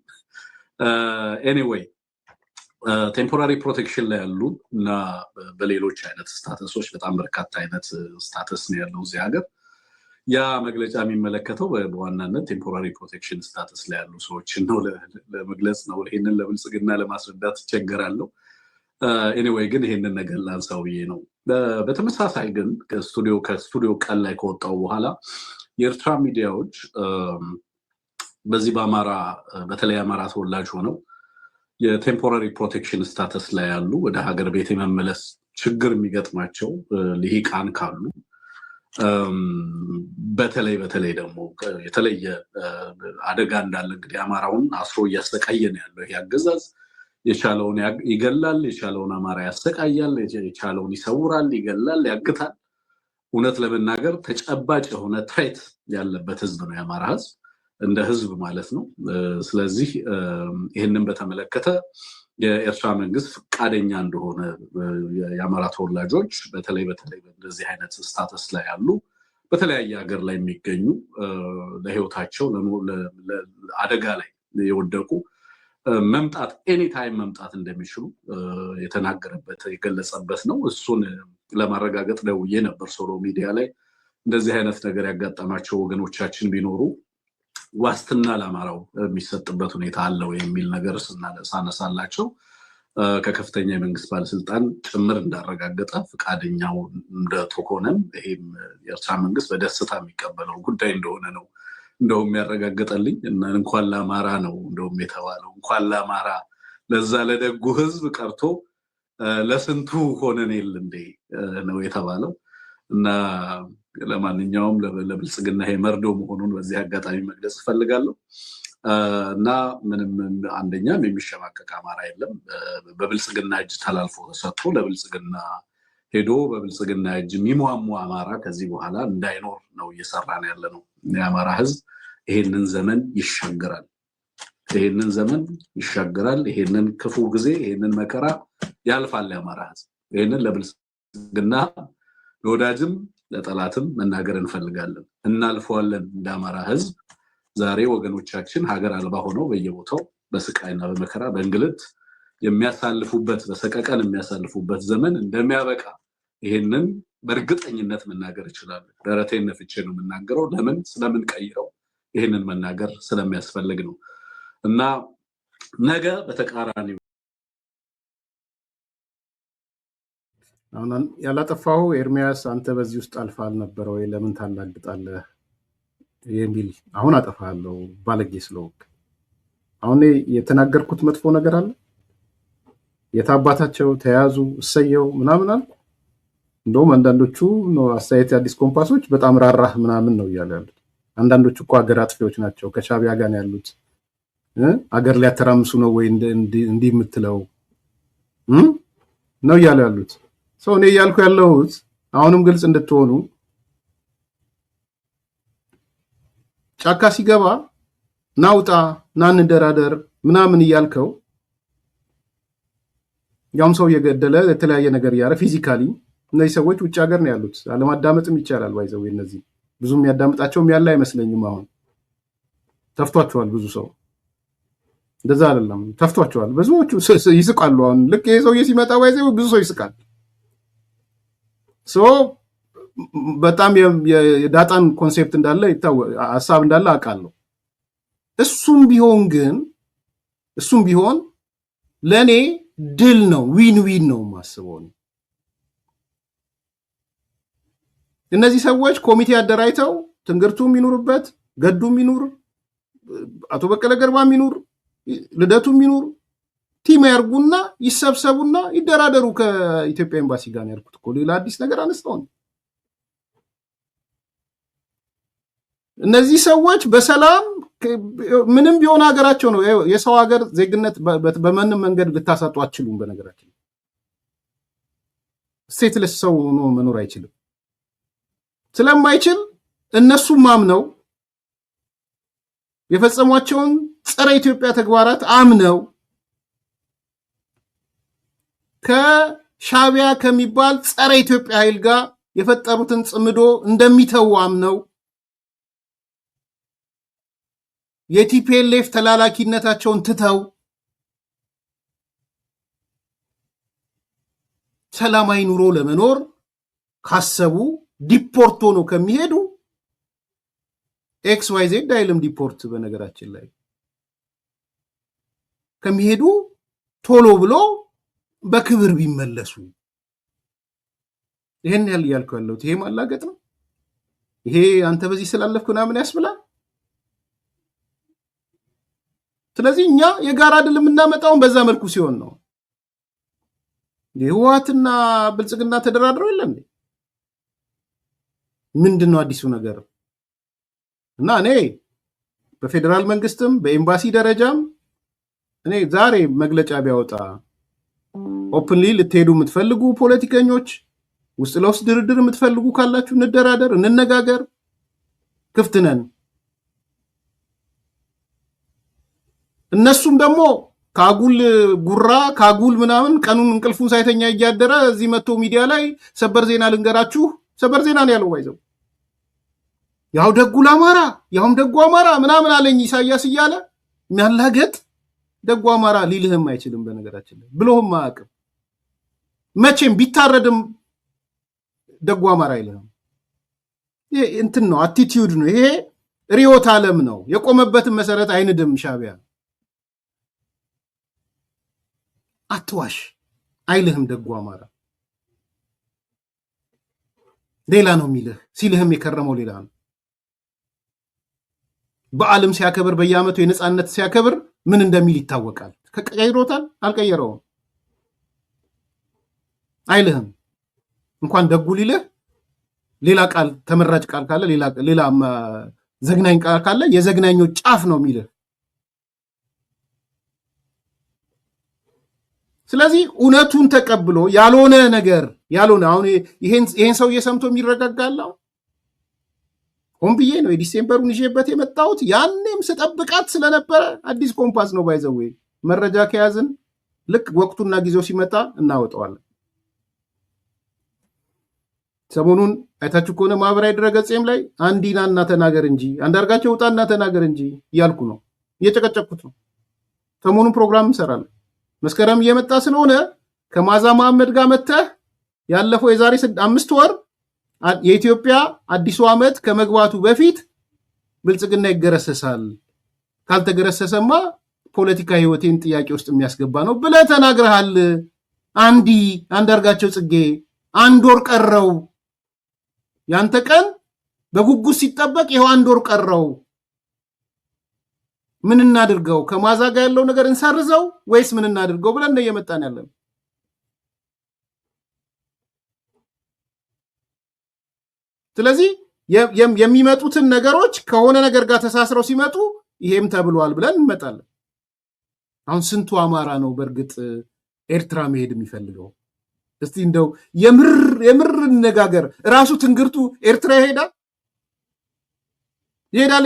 [SPEAKER 3] ኤኒዌይ ቴምፖራሪ ፕሮቴክሽን ላይ ያሉ እና በሌሎች አይነት ስታተሶች በጣም በርካታ አይነት ስታተስ ነው ያለው እዚህ ሀገር ያ መግለጫ የሚመለከተው በዋናነት ቴምፖራሪ ፕሮቴክሽን ስታተስ ላይ ያሉ ሰዎችን ነው ለመግለጽ ነው ይሄንን ለብልጽግና ለማስረዳት ይቸገራለሁ ኤኒዌይ ግን ይሄንን ነገር ላንሳው ብዬ ነው በተመሳሳይ ግን ከስቱዲዮ ቀን ላይ ከወጣው በኋላ የኤርትራ ሚዲያዎች በዚህ በአማራ በተለይ አማራ ተወላጅ ሆነው የቴምፖራሪ ፕሮቴክሽን ስታተስ ላይ ያሉ ወደ ሀገር ቤት የመመለስ ችግር የሚገጥማቸው ልሂቃን ካሉ በተለይ ደግሞ የተለየ አደጋ እንዳለ እንግዲህ አማራውን አስሮ እያሰቃየ ነው ያለው ያገዛዝ የቻለውን ይገላል፣ የቻለውን አማራ ያሰቃያል፣ የቻለውን ይሰውራል፣ ይገላል፣ ያግታል። እውነት ለመናገር ተጨባጭ የሆነ ትሬት ያለበት ህዝብ ነው የአማራ ህዝብ እንደ ህዝብ ማለት ነው። ስለዚህ ይህንን በተመለከተ የኤርትራ መንግስት ፈቃደኛ እንደሆነ የአማራ ተወላጆች በተለይ እንደዚህ አይነት ስታተስ ላይ ያሉ በተለያየ ሀገር ላይ የሚገኙ ለህይወታቸው አደጋ ላይ የወደቁ መምጣት ኤኒታይም መምጣት እንደሚችሉ የተናገረበት የገለጸበት ነው። እሱን ለማረጋገጥ ደውዬ ነበር ሶሎ ሚዲያ ላይ እንደዚህ አይነት ነገር ያጋጠማቸው ወገኖቻችን ቢኖሩ ዋስትና ለአማራው የሚሰጥበት ሁኔታ አለው የሚል ነገር ሳነሳላቸው ከከፍተኛ የመንግስት ባለስልጣን ጭምር እንዳረጋገጠ ፈቃደኛው እንደተሆነም ይሄም የኤርትራ መንግስት በደስታ የሚቀበለው ጉዳይ እንደሆነ ነው እንደውም ያረጋገጠልኝ። እና እንኳን ለአማራ ነው እንደውም የተባለው እንኳን ለአማራ ለዛ ለደጉ ህዝብ ቀርቶ ለስንቱ ሆነን የለ እንዴ ነው የተባለው። እና ለማንኛውም ለብልጽግና ይሄ መርዶ መሆኑን በዚህ አጋጣሚ መግለጽ እፈልጋለሁ። እና ምንም አንደኛም የሚሸማቀቅ አማራ የለም። በብልጽግና እጅ ተላልፎ ተሰጥቶ ለብልጽግና ሄዶ በብልጽግና እጅ የሚሟሟ አማራ ከዚህ በኋላ እንዳይኖር ነው እየሰራን ያለ ነው። የአማራ ህዝብ ይሄንን ዘመን ይሻገራል፣ ይሄንን ዘመን ይሻገራል፣ ይሄንን ክፉ ጊዜ ይሄንን መከራ ያልፋል። የአማራ ህዝብ ይሄንን ለብልጽግና ለወዳጅም ለጠላትም መናገር እንፈልጋለን። እናልፈዋለን እንደ አማራ ህዝብ። ዛሬ ወገኖቻችን ሀገር አልባ ሆነው በየቦታው በስቃይና በመከራ በእንግልት የሚያሳልፉበት በሰቀቀን የሚያሳልፉበት ዘመን እንደሚያበቃ ይሄንን በእርግጠኝነት መናገር እችላለሁ። ደረቴን ነፍቼ ነው የምናገረው። ለምን ስለምንቀይረው ይሄንን መናገር ስለሚያስፈልግ ነው። እና ነገ በተቃራኒው
[SPEAKER 2] አሁን ያላጠፋው ኤርሚያስ አንተ በዚህ ውስጥ አልፋ አልነበረ ወይ ለምን ታላግጣለህ የሚል አሁን አጠፋለሁ ባለጌ ስለወቅ አሁን የተናገርኩት መጥፎ ነገር አለ የታባታቸው ተያዙ እሰየው ምናምን አለ። እንደውም አንዳንዶቹ ነው አስተያየት አዲስ ኮምፓሶች በጣም ራራህ ምናምን ነው ያሉት። አንዳንዶቹ እኮ ሀገር አጥፊዎች ናቸው ከሻቢያ ጋር ያሉት ሀገር ሊያተራምሱ ነው ወይ እንዲህ የምትለው ነው ያሉት። ሰው እኔ ያልኩ ያለሁት አሁንም ግልጽ እንድትሆኑ ጫካ ሲገባ ናውጣ ናንደራደር ምናምን እያልከው ያም ሰው የገደለ የተለያየ ነገር ያረ ፊዚካሊ እነዚህ ሰዎች ውጭ ሀገር ነው ያሉት። አለማዳመጥም ይቻላል ባይዘው እነዚህ ብዙ የሚያዳምጣቸውም ያለ አይመስለኝም። አሁን ተፍቷቸዋል ብዙ ሰው እንደዛ አይደለም ተፍቷቸዋል። ብዙዎቹ ይስቃሉ። አሁን ልክ ይሄ ሰውዬ ሲመጣ ባይዘው ብዙ ሰው ይስቃል። ሶ በጣም የዳጣን ኮንሴፕት እንዳለ ሐሳብ እንዳለ አውቃለሁ። እሱም ቢሆን ለኔ ድል ነው ዊን ዊን ነው ማስበው። እነዚህ ሰዎች ኮሚቴ አደራጅተው ትንግርቱም ይኑርበት ገዱም ይኑር አቶ በቀለ ገርባም ይኑር ልደቱም ይኑር ቲም ያርጉና ይሰብሰቡና ይደራደሩ ከኢትዮጵያ ኤምባሲ ጋር ያርኩት እኮ ሌላ አዲስ ነገር አነስተው። እነዚህ ሰዎች በሰላም ምንም ቢሆን ሀገራቸው ነው። የሰው ሀገር ዜግነት በማንም መንገድ ልታሳጡ አትችሉም። በነገራችን ስቴትለስ ሰው ነው መኖር አይችልም። ስለማይችል እነሱም ማምነው የፈጸሟቸውን ጸረ ኢትዮጵያ ተግባራት አምነው ከሻቢያ ከሚባል ጸረ ኢትዮጵያ ኃይል ጋር የፈጠሩትን ጽምዶ እንደሚተው አምነው የቲፒኤልኤፍ ተላላኪነታቸውን ትተው ሰላማዊ ኑሮ ለመኖር ካሰቡ ዲፖርት ሆኖ ከሚሄዱ ኤክስ ዋይ ዜድ አይልም ዲፖርት በነገራችን ላይ ከሚሄዱ ቶሎ ብሎ በክብር ቢመለሱ ይሄን ያልኩ ያለው ይሄ ማላገጥ ነው። ይሄ አንተ በዚህ ስላለፍኩ ምናምን ያስብላል። ስለዚህ እኛ የጋራ ድል የምናመጣውን በዛ መልኩ ሲሆን ነው። የህወሓትና ብልጽግና ተደራድረው የለም ምንድነው አዲሱ ነገር? እና እኔ በፌደራል መንግስትም በኤምባሲ ደረጃም እኔ ዛሬ መግለጫ ቢያወጣ ኦፕንሊ ልትሄዱ የምትፈልጉ ፖለቲከኞች ውስጥ ለውስጥ ድርድር የምትፈልጉ ካላችሁ እንደራደር፣ እንነጋገር፣ ክፍት ነን። እነሱም ደግሞ ካጉል ጉራ ካጉል ምናምን ቀኑን እንቅልፉን ሳይተኛ እያደረ እዚህ መጥቶ ሚዲያ ላይ ሰበር ዜና ልንገራችሁ፣ ሰበር ዜና ነው ያለው። ባይዘው ያው ደጉ ለአማራ ያውም ደጉ አማራ ምናምን አለኝ ኢሳያስ እያለ የሚያላገጥ ደጉ አማራ ሊልህም አይችልም። በነገራችን ላይ ብሎህም አያውቅም። መቼም ቢታረድም ደጉ አማራ አይልህም። ይሄ እንትን ነው፣ አቲቲዩድ ነው። ይሄ ሪዮት ዓለም ነው። የቆመበትን መሰረት አይንድም ሻቢያ። አትዋሽ አይልህም ደጉ አማራ። ሌላ ነው የሚልህ፣ ሲልህም የከረመው ሌላ ነው። በዓለም ሲያከብር በየዓመቱ የነፃነት ሲያከብር ምን እንደሚል ይታወቃል። ከቀይሮታል አልቀየረውም አይልህም። እንኳን ደጉ ሊልህ ሌላ ቃል ተመራጭ ቃል ካለ ሌላ ዘግናኝ ቃል ካለ የዘግናኞች ጫፍ ነው የሚልህ። ስለዚህ እውነቱን ተቀብሎ ያልሆነ ነገር ያልሆነ አሁን ይሄን ሰውዬ ሰምቶ የሚረጋጋለው ሆን ብዬ ነው የዲሴምበሩን ይዤበት የመጣሁት። ያኔም ስጠብቃት ስለነበረ አዲስ ኮምፓስ ነው ባይዘዌ መረጃ ከያዝን ልክ ወቅቱና ጊዜው ሲመጣ እናወጣዋለን። ሰሞኑን አይታችሁ ከሆነ ማህበራዊ ድረገጽም ላይ አንዲናና ተናገር እንጂ አንዳርጋቸው ውጣና ተናገር እንጂ እያልኩ ነው፣ እየጨቀጨኩት ነው። ሰሞኑን ፕሮግራም እንሰራለን። መስከረም እየመጣ ስለሆነ ከማዛ መሐመድ ጋር መተህ ያለፈው የዛሬ 5 ወር የኢትዮጵያ አዲሱ ዓመት ከመግባቱ በፊት ብልጽግና ይገረሰሳል፣ ካልተገረሰሰማ ፖለቲካ ህይወቴን ጥያቄ ውስጥ የሚያስገባ ነው ብለህ ተናግረሃል። አንዳርጋቸው ጽጌ 1 ወር ቀረው። ያንተ ቀን በጉጉት ሲጠበቅ ይኸው 1 ወር ቀረው። ምን እናድርገው? ከማዛ ጋር ያለው ነገር እንሰርዘው ወይስ ምን እናድርገው ብለን ነው እየመጣን ያለን። ስለዚህ የሚመጡትን ነገሮች ከሆነ ነገር ጋር ተሳስረው ሲመጡ ይሄም ተብሏል ብለን እንመጣለን። አሁን ስንቱ አማራ ነው በእርግጥ ኤርትራ መሄድ የሚፈልገው? እስቲ እንደው የምር እንነጋገር። ራሱ ትንግርቱ ኤርትራ ይሄዳል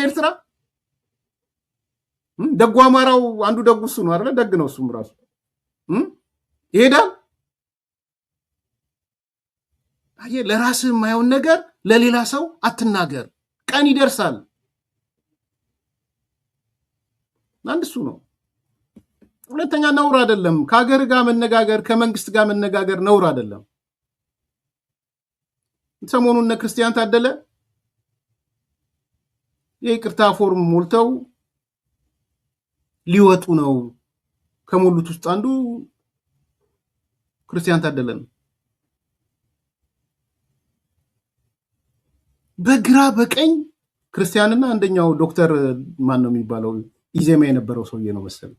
[SPEAKER 2] ኤርትራ። ደጉ አማራው አንዱ ደጉ እሱ ነው አይደል? ደግ ነው እሱም ራሱ ይሄዳል። አየህ፣ ለራስህ የማይሆን ነገር ለሌላ ሰው አትናገር፣ ቀን ይደርሳል። አንድ እሱ ነው። ሁለተኛ ነውር አይደለም ከሀገር ጋር መነጋገር፣ ከመንግስት ጋር መነጋገር ነውር አይደለም። ሰሞኑን እነ ክርስቲያን ታደለ የይቅርታ ፎርም ሞልተው ሊወጡ ነው። ከሞሉት ውስጥ አንዱ ክርስቲያን ታደለ ነው። በግራ በቀኝ ክርስቲያንና አንደኛው ዶክተር ማን ነው የሚባለው ኢዜማ የነበረው ሰውዬ ነው መሰለኝ።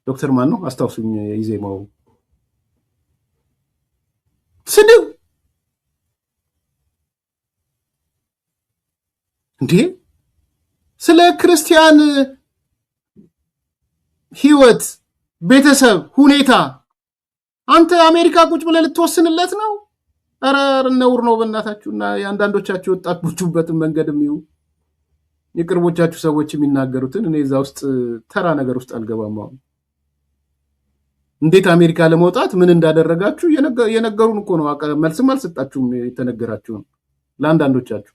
[SPEAKER 2] ዶክተር ማን ነው አስታውሱኝ። የኢዜማው ስድብ እንዴ! ስለ ክርስቲያን ህይወት፣ ቤተሰብ ሁኔታ አንተ አሜሪካ ቁጭ ብለህ ልትወስንለት ነው? ኧረ ነውር ነው በእናታችሁና የአንዳንዶቻችሁ ወጣችሁበትን መንገድ የሚዩ የቅርቦቻችሁ ሰዎች የሚናገሩትን እኔ እዛ ውስጥ ተራ ነገር ውስጥ አልገባም። አሁን እንዴት አሜሪካ ለመውጣት ምን እንዳደረጋችሁ የነገሩን እኮ ነው። መልስም አልሰጣችሁም። የተነገራችሁን ለአንዳንዶቻችሁ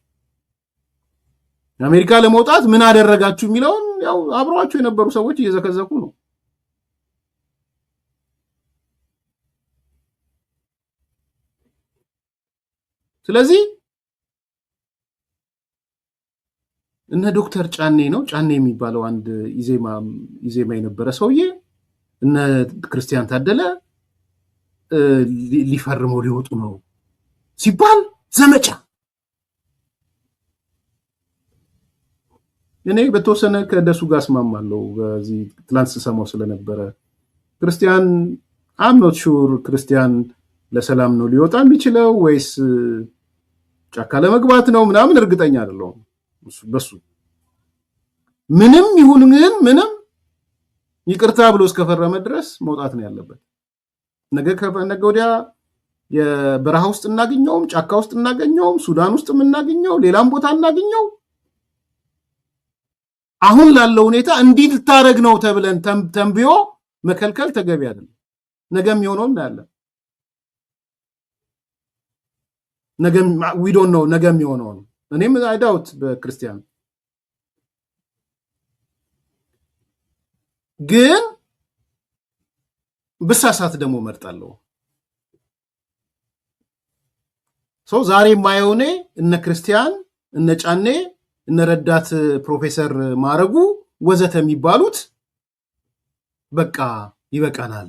[SPEAKER 2] አሜሪካ ለመውጣት ምን አደረጋችሁ የሚለውን ያው አብረዋችሁ የነበሩ ሰዎች እየዘከዘኩ ነው። ስለዚህ እነ ዶክተር ጫኔ የሚባለው አንድ ኢዜማ የነበረ ሰውዬ እነ ክርስቲያን ታደለ ሊፈርመው ሊወጡ ነው ሲባል ዘመቻ። እኔ በተወሰነ ከደሱ ጋር እስማማለሁ። በዚህ ትላንት ስሰማው ስለነበረ ክርስቲያን አም ኖት ሹር ክርስቲያን ለሰላም ነው ሊወጣ የሚችለው ወይስ ጫካ ለመግባት ነው ምናምን እርግጠኛ አይደለሁም በሱ። ምንም ይሁን ግን ምንም ይቅርታ ብሎ እስከፈረመ ድረስ መውጣት ነው ያለበት። ነገ ወዲያ የበረሃ ውስጥ እናገኘውም፣ ጫካ ውስጥ እናገኘውም፣ ሱዳን ውስጥ እናገኘው፣ ሌላም ቦታ እናገኘው፣ አሁን ላለው ሁኔታ እንዲህ ልታረግ ነው ተብለን ተንብዮ መከልከል ተገቢ አይደለም። ነገም የሆነው እናያለን። ነገም we don't know ነገም የሆነው እኔም አይዳውት በክርስቲያን ግን በሳሳት ደግሞ መርጣለሁ። ዛሬ ማየውኔ እነ ክርስቲያን እነ ጫኔ እነ ረዳት ፕሮፌሰር ማረጉ ወዘተ የሚባሉት በቃ ይበቃናል፣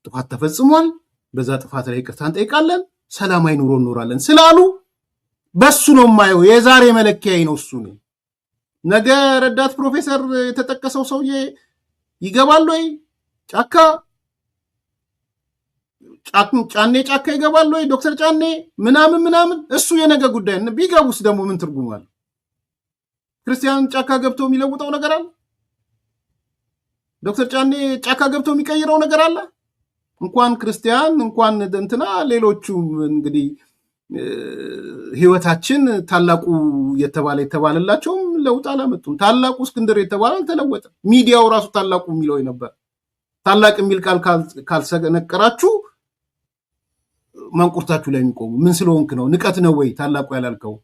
[SPEAKER 2] ጥፋት ተፈጽሟል፣ በዛ ጥፋት ላይ ይቅርታ እንጠይቃለን፣ ሰላማዊ ኑሮ እንኖራለን ስላሉ በሱ ነው ማየው። የዛሬ መለኪያዬ ነው እሱ ነው። ነገ ረዳት ፕሮፌሰር የተጠቀሰው ሰውዬ ይገባል ወይ ጫካ? ጫኔ ጫካ ይገባል ወይ? ዶክተር ጫኔ ምናምን እሱ የነገ ጉዳይ። ቢገቡስ ደግሞ ምን ትርጉም አለ? ክርስቲያን ጫካ ገብቶ የሚለውጠው ነገር አለ? ዶክተር ጫኔ ጫካ ገብቶ የሚቀይረው ነገር አለ? እንኳን ክርስቲያን እንኳን እንትና ሌሎቹም እንግዲህ ህይወታችን ታላቁ የተባለላቸውም ለውጥ አላመጡም። ታላቁ እስክንድር የተባለ አልተለወጠም። ሚዲያው ራሱ ታላቁ የሚለው ነበር። ታላቅ የሚል ቃል ካልሰነቀራችሁ ማንቁርታችሁ ላይ የሚቆሙ ምን ስለሆንክ ነው? ንቀት ነው ወይ ታላቁ ያላልከው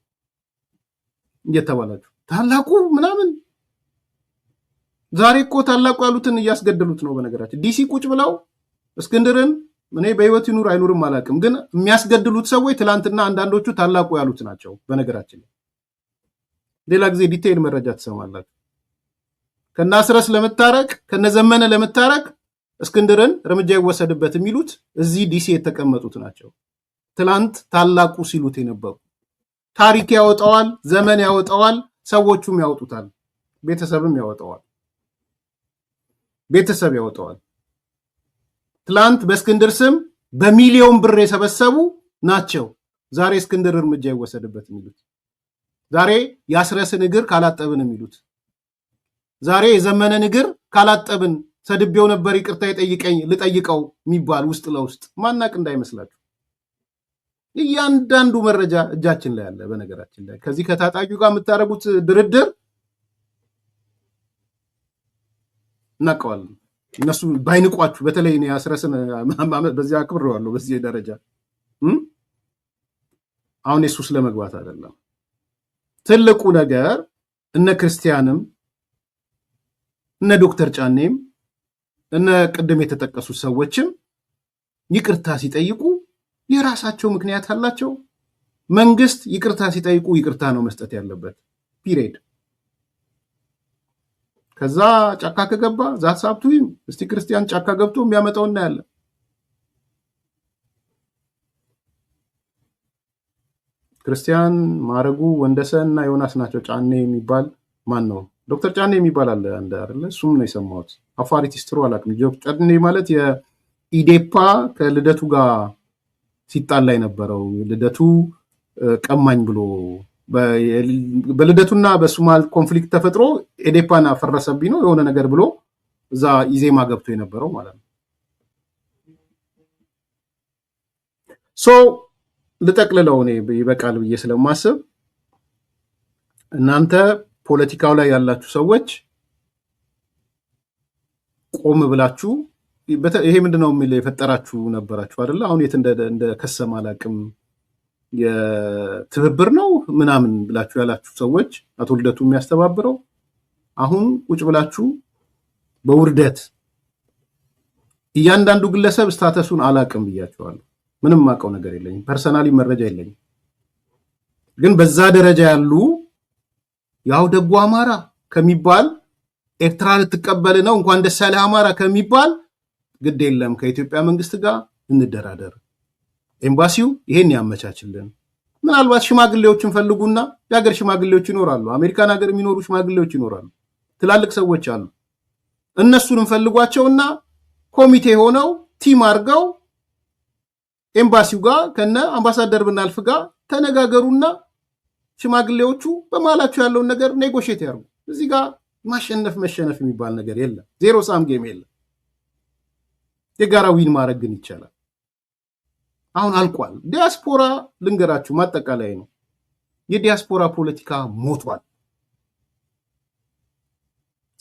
[SPEAKER 2] እየተባላችሁ ታላቁ ምናምን። ዛሬ እኮ ታላቁ ያሉትን እያስገደሉት ነው። በነገራችን ዲሲ ቁጭ ብለው እስክንድርን እኔ በህይወት ይኑር አይኑርም አላውቅም፣ ግን የሚያስገድሉት ሰዎች ትላንትና አንዳንዶቹ ታላቁ ያሉት ናቸው። በነገራችን ሌላ ጊዜ ዲቴይል መረጃ ትሰማላችሁ። ከናስረስ ለመታረቅ ከነዘመነ ለመታረቅ እስክንድርን እርምጃ ይወሰድበት የሚሉት እዚህ ዲሲ የተቀመጡት ናቸው። ትላንት ታላቁ ሲሉት የነበሩ ታሪክ ያወጣዋል፣ ዘመን ያወጣዋል፣ ሰዎቹም ያወጡታል፣ ቤተሰብም ያወጣዋል፣ ቤተሰብ ያወጣዋል። ትላንት በእስክንድር ስም በሚሊዮን ብር የሰበሰቡ ናቸው ዛሬ እስክንድር እርምጃ ይወሰድበት የሚሉት። ዛሬ የአስረስን እግር ካላጠብን የሚሉት፣ ዛሬ የዘመነን እግር ካላጠብን ሰድቤው ነበር ይቅርታ ልጠይቀው የሚባል ውስጥ ለውስጥ ማናቅ እንዳይመስላችሁ። እያንዳንዱ መረጃ እጃችን ላይ አለ። በነገራችን ላይ ከዚህ ከታጣቂው ጋር የምታደርጉት ድርድር እናውቀዋለን። እነሱ ባይንቋችሁ፣ በተለይ እኔ አስረስን በዚህ አክብሬዋለሁ። በዚህ ደረጃ አሁን የሱስ ለመግባት አይደለም ትልቁ ነገር። እነ ክርስቲያንም እነ ዶክተር ጫኔም እነ ቅድም የተጠቀሱት ሰዎችም ይቅርታ ሲጠይቁ የራሳቸው ምክንያት አላቸው። መንግስት ይቅርታ ሲጠይቁ ይቅርታ ነው መስጠት ያለበት ፒሪየድ። ከዛ ጫካ ከገባ ዛት ሳብቱም እስቲ ክርስቲያን ጫካ ገብቶ የሚያመጣው እናያለን። ክርስቲያን ማረጉ ወንደሰን እና ዮናስ ናቸው። ጫኔ የሚባል ማን ነው? ዶክተር ጫኔ የሚባል አለ አንድ አይደለ? እሱም ነው የሰማሁት። አፋሪት ስትሩ አላውቅም። ዶክተር ጫኔ ማለት የኢዴፓ ከልደቱ ጋር ሲጣላ የነበረው ልደቱ ቀማኝ ብሎ በልደቱና በሱማል ኮንፍሊክት ተፈጥሮ ኢዴፓን አፈረሰብኝ ነው የሆነ ነገር ብሎ እዛ ኢዜማ ገብቶ የነበረው ማለት ነው። ልጠቅልለው እኔ ይበቃል ብዬ ስለማስብ እናንተ ፖለቲካው ላይ ያላችሁ ሰዎች ቆም ብላችሁ ይሄ ምንድነው የሚል የፈጠራችሁ ነበራችሁ አይደለ? አሁን የት እንደ ከሰማ አላቅም የትብብር ነው ምናምን ብላችሁ ያላችሁ ሰዎች አቶ ልደቱ የሚያስተባብረው አሁን ቁጭ ብላችሁ በውርደት እያንዳንዱ ግለሰብ ስታተሱን አላቅም ብያችኋለሁ። ምንም ማቀው ነገር የለኝም፣ ፐርሰናሊ መረጃ የለኝም። ግን በዛ ደረጃ ያሉ ያው ደጉ አማራ ከሚባል ኤርትራ ልትቀበል ነው እንኳን ደስ ያለህ አማራ ከሚባል ግድ የለም ከኢትዮጵያ መንግስት ጋር እንደራደር፣ ኤምባሲው ይሄን ያመቻችልን። ምናልባት ሽማግሌዎችን ፈልጉና የሀገር ሽማግሌዎች ይኖራሉ፣ አሜሪካን ሀገር የሚኖሩ ሽማግሌዎች ይኖራሉ፣ ትላልቅ ሰዎች አሉ። እነሱን ፈልጓቸውና ኮሚቴ ሆነው ቲም አድርገው ኤምባሲው ጋር ከነ አምባሳደር ብናልፍ ጋር ተነጋገሩና ሽማግሌዎቹ በመሃላቸው ያለውን ነገር ኔጎሽየት ያርጉ። እዚህ ጋር ማሸነፍ መሸነፍ የሚባል ነገር የለም። ዜሮ ሳም ጌም የለም። የጋራ ዊን ማድረግ ግን ይቻላል። አሁን አልቋል። ዲያስፖራ ልንገራችሁ ማጠቃላይ ነው። የዲያስፖራ ፖለቲካ ሞቷል።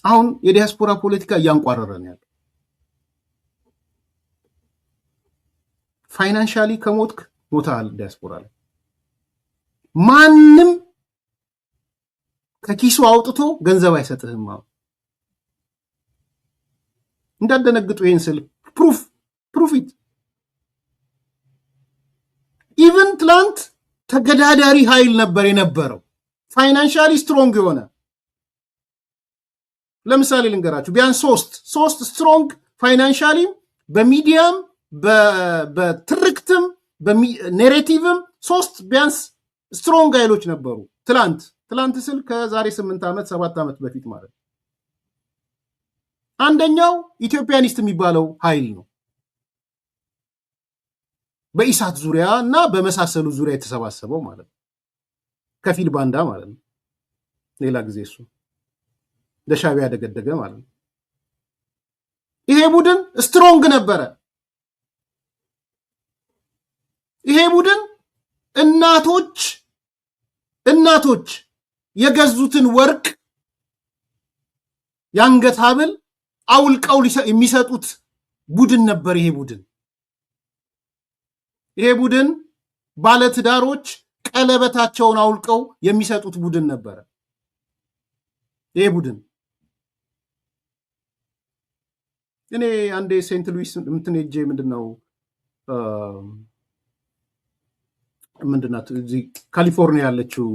[SPEAKER 2] አሁን የዲያስፖራ ፖለቲካ እያንቋረረ ነው ያለው። ፋይናንሻሊ ከሞትክ ሞታል። ዲያስፖራ ላይ ማንም ከኪሱ አውጥቶ ገንዘብ አይሰጥህም። እንዳደነግጡ ይሄን ስል ፕሩፊት ኢቨን ትላንት ተገዳዳሪ ኃይል ነበር የነበረው ፋይናንሻሊ ስትሮንግ የሆነ ለምሳሌ ልንገራችሁ ቢያንስ ሶስት ስትሮንግ ፋይናንሻሊ በሚዲያም በትርክትም በኔሬቲቭም ሶስት ቢያንስ ስትሮንግ ኃይሎች ነበሩ። ትላንት ስል ከዛሬ 8 ዓመት 7 ዓመት በፊት ማለት። አንደኛው ኢትዮጵያኒስት የሚባለው ኃይል ነው። በኢሳት ዙሪያ እና በመሳሰሉ ዙሪያ የተሰባሰበው ማለት ነው። ከፊል ባንዳ ማለት ነው። ሌላ ጊዜ እሱ ለሻዕቢያ ያደገደገ ማለት ነው። ይሄ ቡድን ስትሮንግ ነበረ። ይሄ ቡድን እናቶች የገዙትን ወርቅ የአንገት ሐብል አውልቀው የሚሰጡት ቡድን ነበር። ይሄ ቡድን ባለትዳሮች ቀለበታቸውን አውልቀው የሚሰጡት ቡድን ነበረ። ይሄ ቡድን እኔ አንዴ ሴንት ሉዊስ ሄጄ ምንድናት እዚህ ካሊፎርኒያ ያለችው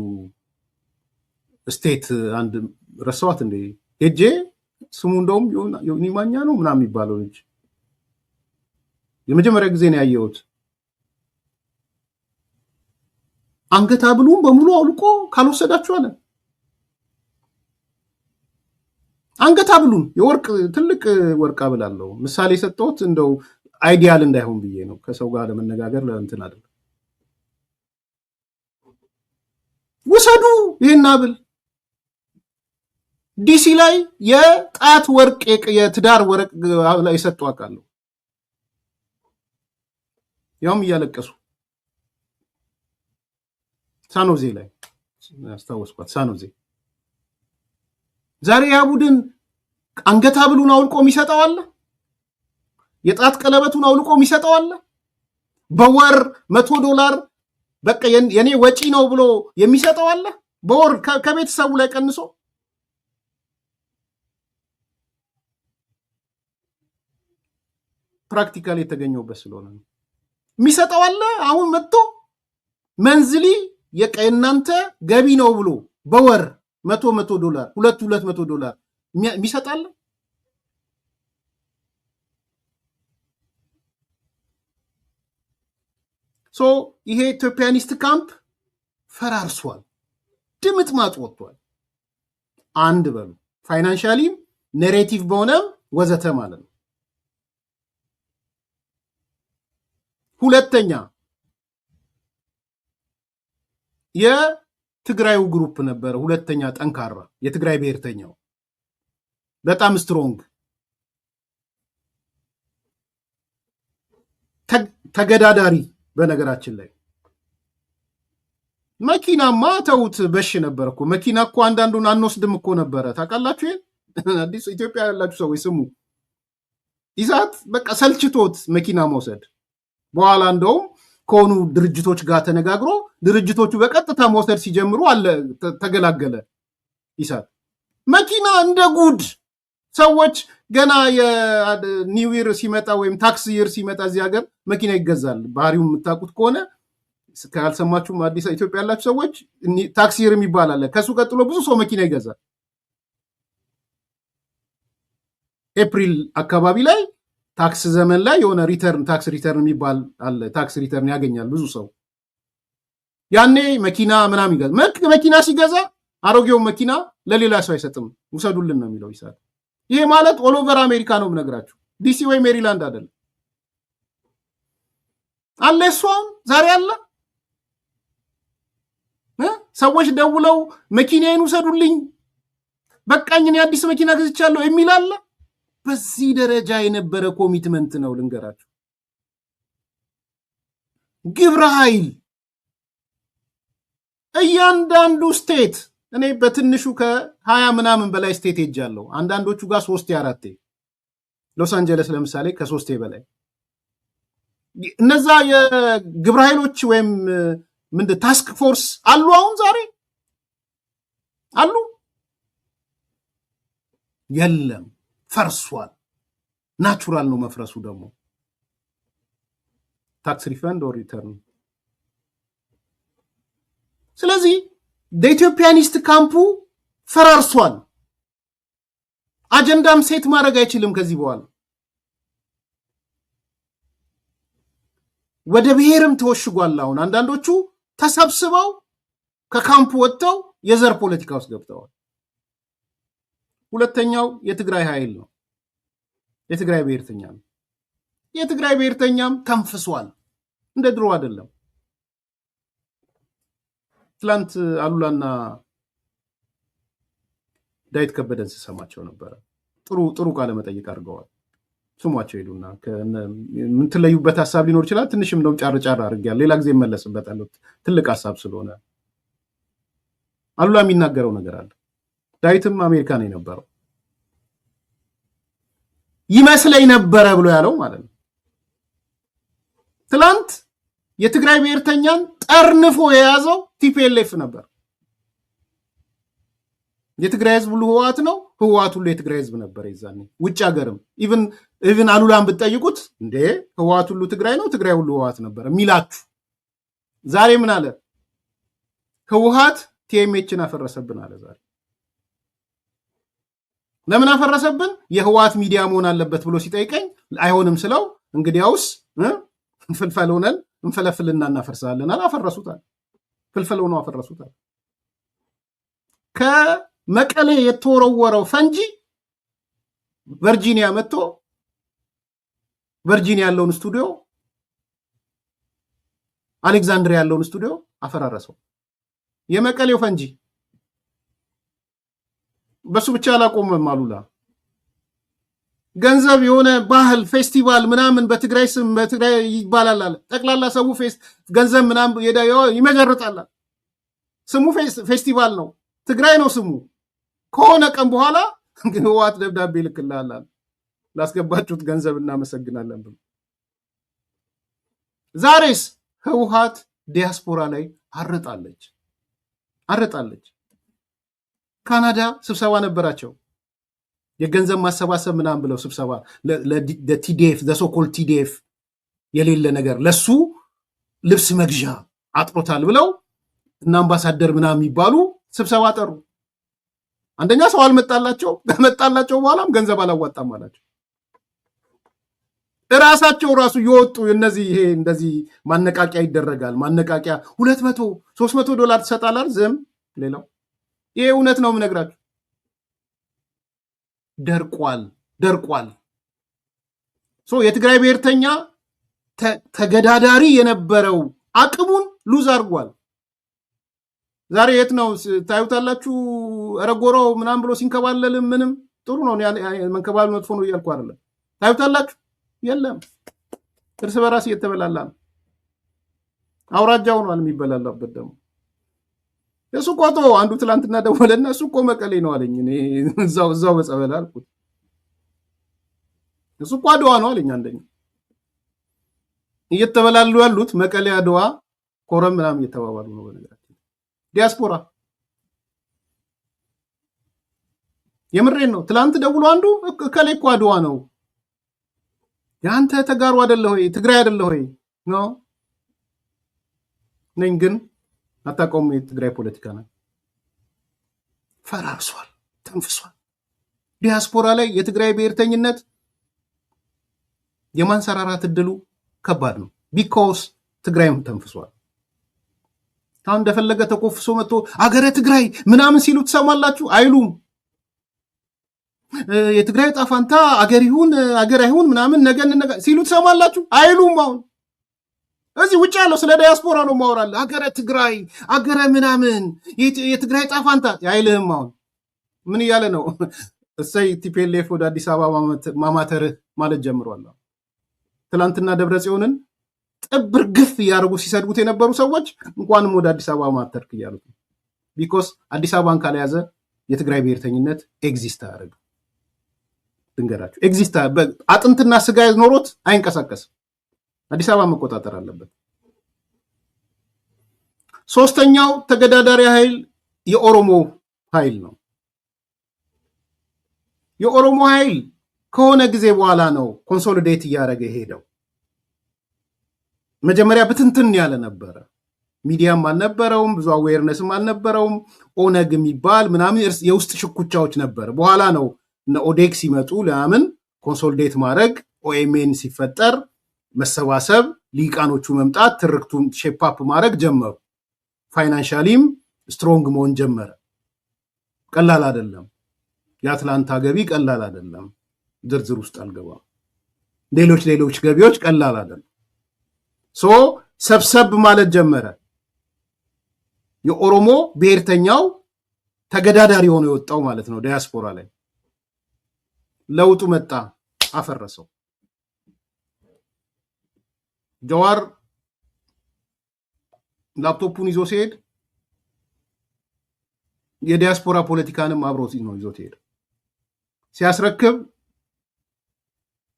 [SPEAKER 2] ስቴት አንድ ረሳኋት እንዴ ሄጄ ስሙ እንደውም ዮኒ ማኛ ነው ምናምን የሚባለው ልጅ የመጀመሪያ ጊዜ ነው ያየሁት። አንገት ሐብሉን በሙሉ አውልቆ ካልወሰዳችሁ አለ። አንገት ሐብሉን የወርቅ ትልቅ ወርቅ ሐብል አለው። ምሳሌ ሰጠሁት እንደው አይዲያል እንዳይሆን ብዬ ነው ከሰው ጋር ለመነጋገር ለእንትን አይደለም። ውሰዱ ይሄን ሐብል። ዲሲ ላይ የጣት ወርቅ የትዳር ወርቅ ላይ ሰጡ አውቃለሁ። ያውም እያለቀሱ ሳኖዜ ላይ አስታወስኳት። ሳኖዜ ዛሬ ያ ቡድን አንገት ሐብሉን አውልቆ የሚሰጠው አለ። የጣት ቀለበቱን አውልቆ የሚሰጠው አለ። በወር $100 በቃ የኔ ወጪ ነው ብሎ የሚሰጠው አለ። በወር ከቤተሰቡ ላይ ቀንሶ ፕራክቲካሊ የተገኘውበት ስለሆነ ነው የሚሰጠው አለ። አሁን መጥቶ መንዝሊ የእናንተ ገቢ ነው ብሎ በወር $100 $200 የሚሰጣል። ይሄ ኢትዮጵያኒስት ካምፕ ፈራርሷል፣ ድምጥማጥ ወጥቷል። አንድ በሉ ፋይናንሻሊም ኔሬቲቭ በሆነም ወዘተ ማለት ነው። ሁለተኛ የትግራዩ ግሩፕ ነበረ። ሁለተኛ ጠንካራ የትግራይ ብሔርተኛው በጣም ስትሮንግ ተገዳዳሪ። በነገራችን ላይ መኪናማ ተውት በሽ ነበር እኮ መኪና እኮ አንዳንዱን አንወስድም እኮ ነበረ። ታውቃላችሁ? አዲስ ኢትዮጵያ ያላችሁ ሰዎች ስሙ። ኢሳት በቃ ሰልችቶት መኪና መውሰድ በኋላ እንደውም ከሆኑ ድርጅቶች ጋር ተነጋግሮ ድርጅቶቹ በቀጥታ መውሰድ ሲጀምሩ አለ ተገላገለ። ኢሳት መኪና እንደ ጉድ ሰዎች ገና የኒው ይር ሲመጣ ወይም ታክስ ይር ሲመጣ እዚህ ሀገር መኪና ይገዛል። ባህሪው የምታውቁት ከሆነ ካልሰማችሁም አዲስ ኢትዮጵያ ያላችሁ ሰዎች ታክስ ይር የሚባል አለ። ከሱ ቀጥሎ ብዙ ሰው መኪና ይገዛል። ኤፕሪል አካባቢ ላይ ታክስ ዘመን ላይ የሆነ ታክስ ሪተርን የሚባል አለ። ታክስ ሪተርን ያገኛል ብዙ ሰው። ያኔ መኪና ምናምን ይገዛ። መኪና ሲገዛ አሮጌውን መኪና ለሌላ ሰው አይሰጥም፣ ውሰዱልን ነው የሚለው ይሳል። ይሄ ማለት ኦል ኦቨር አሜሪካ ነው የምነግራችሁ፣ ዲሲ ወይ ሜሪላንድ አይደለም። አለ እሷም ዛሬ አለ። ሰዎች ደውለው መኪናዬን ውሰዱልኝ በቃኝ እኔ አዲስ መኪና ገዝቻለሁ የሚል አለ። በዚህ ደረጃ የነበረ ኮሚትመንት ነው ልንገራችሁ። ግብረ ኃይል እያንዳንዱ ስቴት እኔ በትንሹ ከ20 ምናምን በላይ ስቴት ሄጃለሁ። አንዳንዶቹ ጋር 3-4 ሎስ አንጀለስ ለምሳሌ ከ3 በላይ እነዛ የግብረ ኃይሎች ወይም ምንድን ታስክ ፎርስ አሉ። አሁን ዛሬ አሉ? የለም፣ ፈርሷል። ናቹራል ነው መፍረሱ። ደግሞ ታክስ ሪፈንድ ኦር ሪተርን። ስለዚህ በኢትዮጵያኒስት ካምፑ ፈራርሷል። አጀንዳም ሴት ማድረግ አይችልም ከዚህ በኋላ። ወደ ብሔርም ተወሽጓል። አሁን አንዳንዶቹ ተሰብስበው ከካምፑ ወጥተው የዘር ፖለቲካ ውስጥ ገብተዋል። ሁለተኛው የትግራይ ኃይል ነው። የትግራይ ብሔርተኛ ነው። የትግራይ ብሔርተኛም ተንፍሷል። እንደ ድሮ አይደለም። ትላንት አሉላና ዳዊት ከበደን ስሰማቸው ነበረ። ጥሩ ቃለ መጠይቅ አድርገዋል። ስሟቸው ሄዱና ምን ትለዩበት ሀሳብ ሊኖር ይችላል። ትንሽም እንደውም ጫር አድርጌያለሁ። ሌላ ጊዜ እመለስበታለሁ። ትልቅ ሀሳብ ስለሆነ አሉላ የሚናገረው ነገር አለ። ዳዊትም አሜሪካ ነው የነበረው ይመስለኝ ነበረ ብሎ ያለው ማለት ነው። ትላንት የትግራይ ብሔርተኛን ጠርንፎ የያዘው ቲፒኤልኤፍ ነበር። የትግራይ ህዝብ ሁሉ ህወሓት ነው፣ ህወሓት ሁሉ የትግራይ ህዝብ ነበር። ይዛኔ ውጭ ሀገርም ኢቭን አሉላን ብትጠይቁት እንዴ ህወሓት ሁሉ ትግራይ ነው፣ ትግራይ ሁሉ ህወሓት ነበር የሚላችሁ። ዛሬ ምን አለ? ህወሓት ቲኤምኤችን አፈረሰብን አለ። ዛሬ ለምን አፈረሰብን? የህወሓት ሚዲያ መሆን አለበት ብሎ ሲጠይቀኝ አይሆንም ስለው እንግዲያውስ ፍልፈል ሆነን እንፈለፍልና እናፈርሳለን አለ። አፈረሱታል። ፍልፈል ሆነው አፈረሱታል። ከመቀሌ የተወረወረው ፈንጂ ቨርጂኒያ መጥቶ ቨርጂኒያ ያለውን ስቱዲዮ አሌክዛንድሪያ ያለውን ስቱዲዮ አፈራረሰው። የመቀሌው ፈንጂ በሱ ብቻ አላቆመም። አሉላ ገንዘብ የሆነ ባህል ፌስቲቫል ምናምን በትግራይ ስም በትግራይ ይባላል አለ። ጠቅላላ ሰው ገንዘብ ምናምን ይመጀርጣል። ስሙ ፌስቲቫል ነው፣ ትግራይ ነው ስሙ። ከሆነ ቀን በኋላ ግን ህወሓት ደብዳቤ ልክልሃል ላስገባችሁት ገንዘብ እናመሰግናለን ብሎ። ዛሬስ ህወሓት ዲያስፖራ ላይ አረጣለች። ካናዳ ስብሰባ ነበራቸው፣ የገንዘብ ማሰባሰብ ምናምን ብለው ስብሰባ ለቲዲኤፍ ዘሶኮል ቲዲኤፍ የሌለ ነገር ለሱ ልብስ መግዣ አጥሮታል ብለው እና አምባሳደር ምናምን የሚባሉ ስብሰባ ጠሩ። አንደኛ ሰው አልመጣላቸው፣ ከመጣላቸው በኋላም ገንዘብ አላዋጣም አላቸው። እራሳቸው ራሱ እየወጡ እነዚህ ይሄ እንደዚህ ማነቃቂያ ይደረጋል። ማነቃቂያ $200-300 ትሰጣላል። ዝም ሌላው ይሄ እውነት ነው የምነግራችሁ። ደርቋል። የትግራይ ብሔርተኛ ተገዳዳሪ የነበረው አቅሙን ሉዝ አድርጓል። ዛሬ የት ነው ታዩታላችሁ? ረጎሮ ምናምን ብሎ ሲንከባለል ምንም ጥሩ ነው፣ መንከባለል መጥፎ ነው እያልኩ አይደለም። ታዩታላችሁ? የለም፣ እርስ በራስ እየተበላላ ነው። አውራጃው ነው የሚበላላበት። ደግሞ እሱ ቆጦ አንዱ ትላንትና ደወለና እሱ እኮ መቀሌ ነው አለኝ። እኔ እዛው በጸበል አልኩት። እሱ እኮ አድዋ ነው አለኝ። አንደኛ እየተበላሉ ያሉት መቀሌ፣ አድዋ፣ ኮረም ምናምን እየተባባሉ ነው። በነገራችን ዲያስፖራ የምሬን ነው። ትላንት ደውሎ አንዱ ከሌ እኮ አድዋ ነው፣ ያንተ ተጋሩ አይደለ ሆይ ትግራይ አይደለ ሆይ ነው ነኝ። ግን አታውቀውም። የትግራይ ፖለቲካ ነው ፈራርሷል፣ ተንፍሷል። ዲያስፖራ ላይ የትግራይ ብሔርተኝነት የማንሰራራት እድሉ ከባድ ነው። ቢኮዝ ትግራይም ተንፍሷል። አሁን እንደፈለገ ተኮፍሶ መጥቶ አገረ ትግራይ ምናምን ሲሉ ትሰማላችሁ። አይሉም። የትግራይ ጣፋንታ አገር ይሁን አገር አይሁን ምናምን ነገን ሲሉ ትሰማላችሁ። አይሉም። አሁን እዚህ ውጭ ያለው ስለ ዲያስፖራ ነው ማወራለህ። አገረ ትግራይ አገረ ምናምን የትግራይ ጣፋንታ አይልህም። አሁን ምን እያለ ነው? እሰይ ቲፒኤልኤፍ ወደ አዲስ አበባ ማማተር ማለት ጀምሯል። ትላንትና ደብረጽዮንን ጥብር ግፍ እያደረጉ ሲሰድቡት የነበሩ ሰዎች እንኳንም ወደ አዲስ አበባ ማተርክ እያሉት ነው። ቢኮስ አዲስ አበባን ካልያዘ የትግራይ ብሔርተኝነት ኤግዚስት አያደርግም። ድንገራችሁ ኤግዚስት አጥንትና ስጋ ኖሮት አይንቀሳቀስም። አዲስ አበባ መቆጣጠር አለበት። ሶስተኛው ተገዳዳሪ ኃይል የኦሮሞ ኃይል ነው። የኦሮሞ ኃይል ከሆነ ጊዜ በኋላ ነው ኮንሶሊዴት እያደረገ ሄደው። መጀመሪያ ብትንትን ያለ ነበረ። ሚዲያም አልነበረውም፣ ብዙ አዌርነስም አልነበረውም። ኦነግ የሚባል ምናምን የውስጥ ሽኩቻዎች ነበር። በኋላ ነው እነ ኦዴግ ሲመጡ ለምን ኮንሶሊዴት ማድረግ፣ ኦኤምኤን ሲፈጠር መሰባሰብ፣ ሊቃኖቹ መምጣት፣ ትርክቱን ሼፕአፕ ማድረግ ጀመሩ። ፋይናንሻሊም ስትሮንግ መሆን ጀመረ። ቀላል አይደለም። የአትላንታ ገቢ ቀላል አይደለም። ዝርዝር ውስጥ አልገባም። ሌሎች ገቢዎች ቀላል አይደለም። ሶ ሰብሰብ ማለት ጀመረ። የኦሮሞ ብሔርተኛው ተገዳዳሪ ሆኖ የወጣው ማለት ነው። ዲያስፖራ ላይ ለውጡ መጣ፣ አፈረሰው። ጀዋር ላፕቶፑን ይዞ ሲሄድ የዲያስፖራ ፖለቲካንም አብሮት ነው ይዞት ሄደ። ሲያስረክብ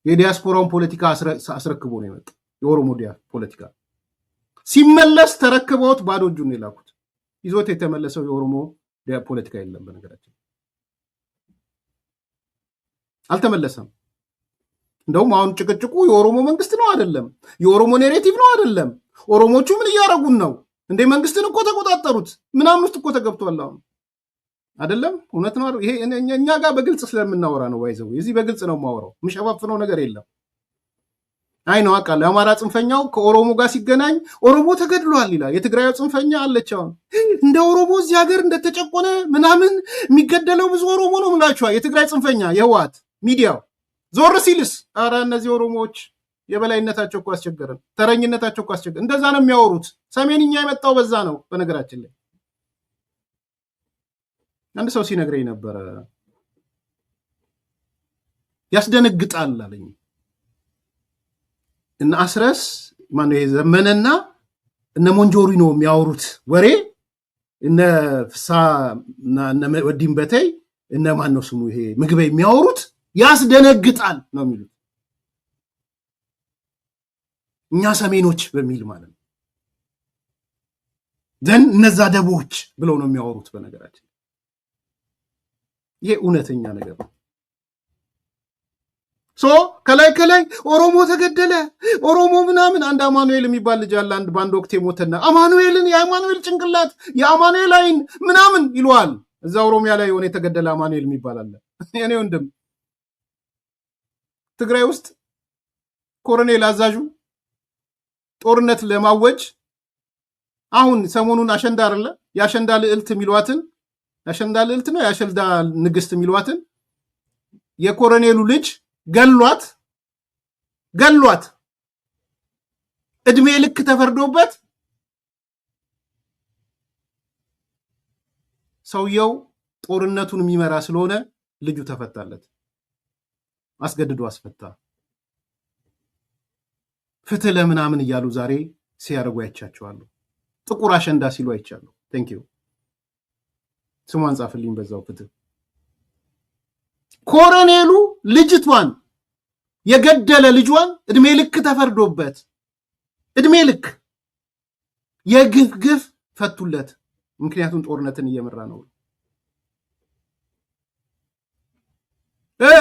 [SPEAKER 2] የዲያስፖራውን ፖለቲካ አስረክቦ ነው የመጣው። የኦሮሞ ፖለቲካ ሲመለስ ተረክበውት ባዶ እጁን የላኩት። ይዞት የተመለሰው የኦሮሞ ፖለቲካ የለም። በነገራችን አልተመለሰም። እንደውም አሁን ጭቅጭቁ የኦሮሞ መንግስት ነው አይደለም፣ የኦሮሞ ኔሬቲቭ ነው አይደለም፣ ኦሮሞቹ ምን እያደረጉን ነው እንዴ? መንግስትን እኮ ተቆጣጠሩት ምናምን ውስጥ እኮ ተገብቷል አሁን አይደለም። እውነት ነው። ይሄ እኛ ጋር በግልጽ ስለምናወራ ነው። ባይዘው እዚህ በግልጽ ነው የማወራው። የምሸፋፍነው ነገር የለም። አይ ነው አውቃለሁ። የአማራ ጽንፈኛው ከኦሮሞ ጋር ሲገናኝ ኦሮሞ ተገድሏል ይላል። የትግራዩ ጽንፈኛ አለች አሁን እንደ ኦሮሞ እዚህ ሀገር እንደተጨቆነ ምናምን የሚገደለው ብዙ ኦሮሞ ነው ምላችኋል። የትግራይ ጽንፈኛ የህወሓት ሚዲያው ዞር ሲልስ ኧረ እነዚህ ኦሮሞዎች የበላይነታቸው እኮ አስቸገረን፣ ተረኝነታቸው እኮ አስቸገረን። እንደዛ ነው የሚያወሩት። ሰሜንኛ የመጣው በዛ ነው። በነገራችን ላይ አንድ ሰው ሲነግረኝ ነበረ፣ ያስደነግጣል አለኝ። እነ አስረስ ማነው የዘመነና እነ ሞንጆሪኖ የሚያወሩት ወሬ እነ ፍሳ እነ ወዲም በተይ እነ ማነው ስሙ ይሄ ምግበ የሚያወሩት ያስደነግጣል ነው የሚሉት። እኛ ሰሜኖች በሚል ማለት ነው። ዘን እነዛ ደቦች ብለው ነው የሚያወሩት። በነገራችን ይሄ እውነተኛ ነገር ነው። ሶ ከላይ ኦሮሞ ተገደለ፣ ኦሮሞ ምናምን። አንድ አማኑኤል የሚባል ልጅ አለ። በአንድ ወቅት የሞተና አማኑኤልን የአማኑኤል ጭንቅላት የአማኑኤል አይን ምናምን ይለዋል። እዛ ኦሮሚያ ላይ የሆነ የተገደለ አማኑኤል የሚባል አለ። እኔ ወንድም ትግራይ ውስጥ ኮሎኔል አዛዡ ጦርነት ለማወጅ አሁን ሰሞኑን አሸንዳ አይደለ የአሸንዳ ልዕልት የሚሏትን አሸንዳ ልዕልት ነው የአሸንዳ ንግስት የሚሏትን የኮሎኔሉ ልጅ ገሏት እድሜ ልክ ተፈርዶበት ሰውየው ጦርነቱን የሚመራ ስለሆነ ልጁ ተፈታለት። አስገድዶ አስፈታ። ፍትህ ለምናምን እያሉ ዛሬ ሲያደርጉ አይቻቸዋሉ። ጥቁር አሸንዳ ሲሉ አይቻለሁ። ቴንክ ዩ ስሟን ጻፍልኝ በዛው። ፍትህ ኮሎኔሉ ልጅቷን የገደለ ልጇን እድሜ ልክ ተፈርዶበት እድሜ ልክ የግፍ ፈቱለት። ምክንያቱም ጦርነትን እየመራ ነው።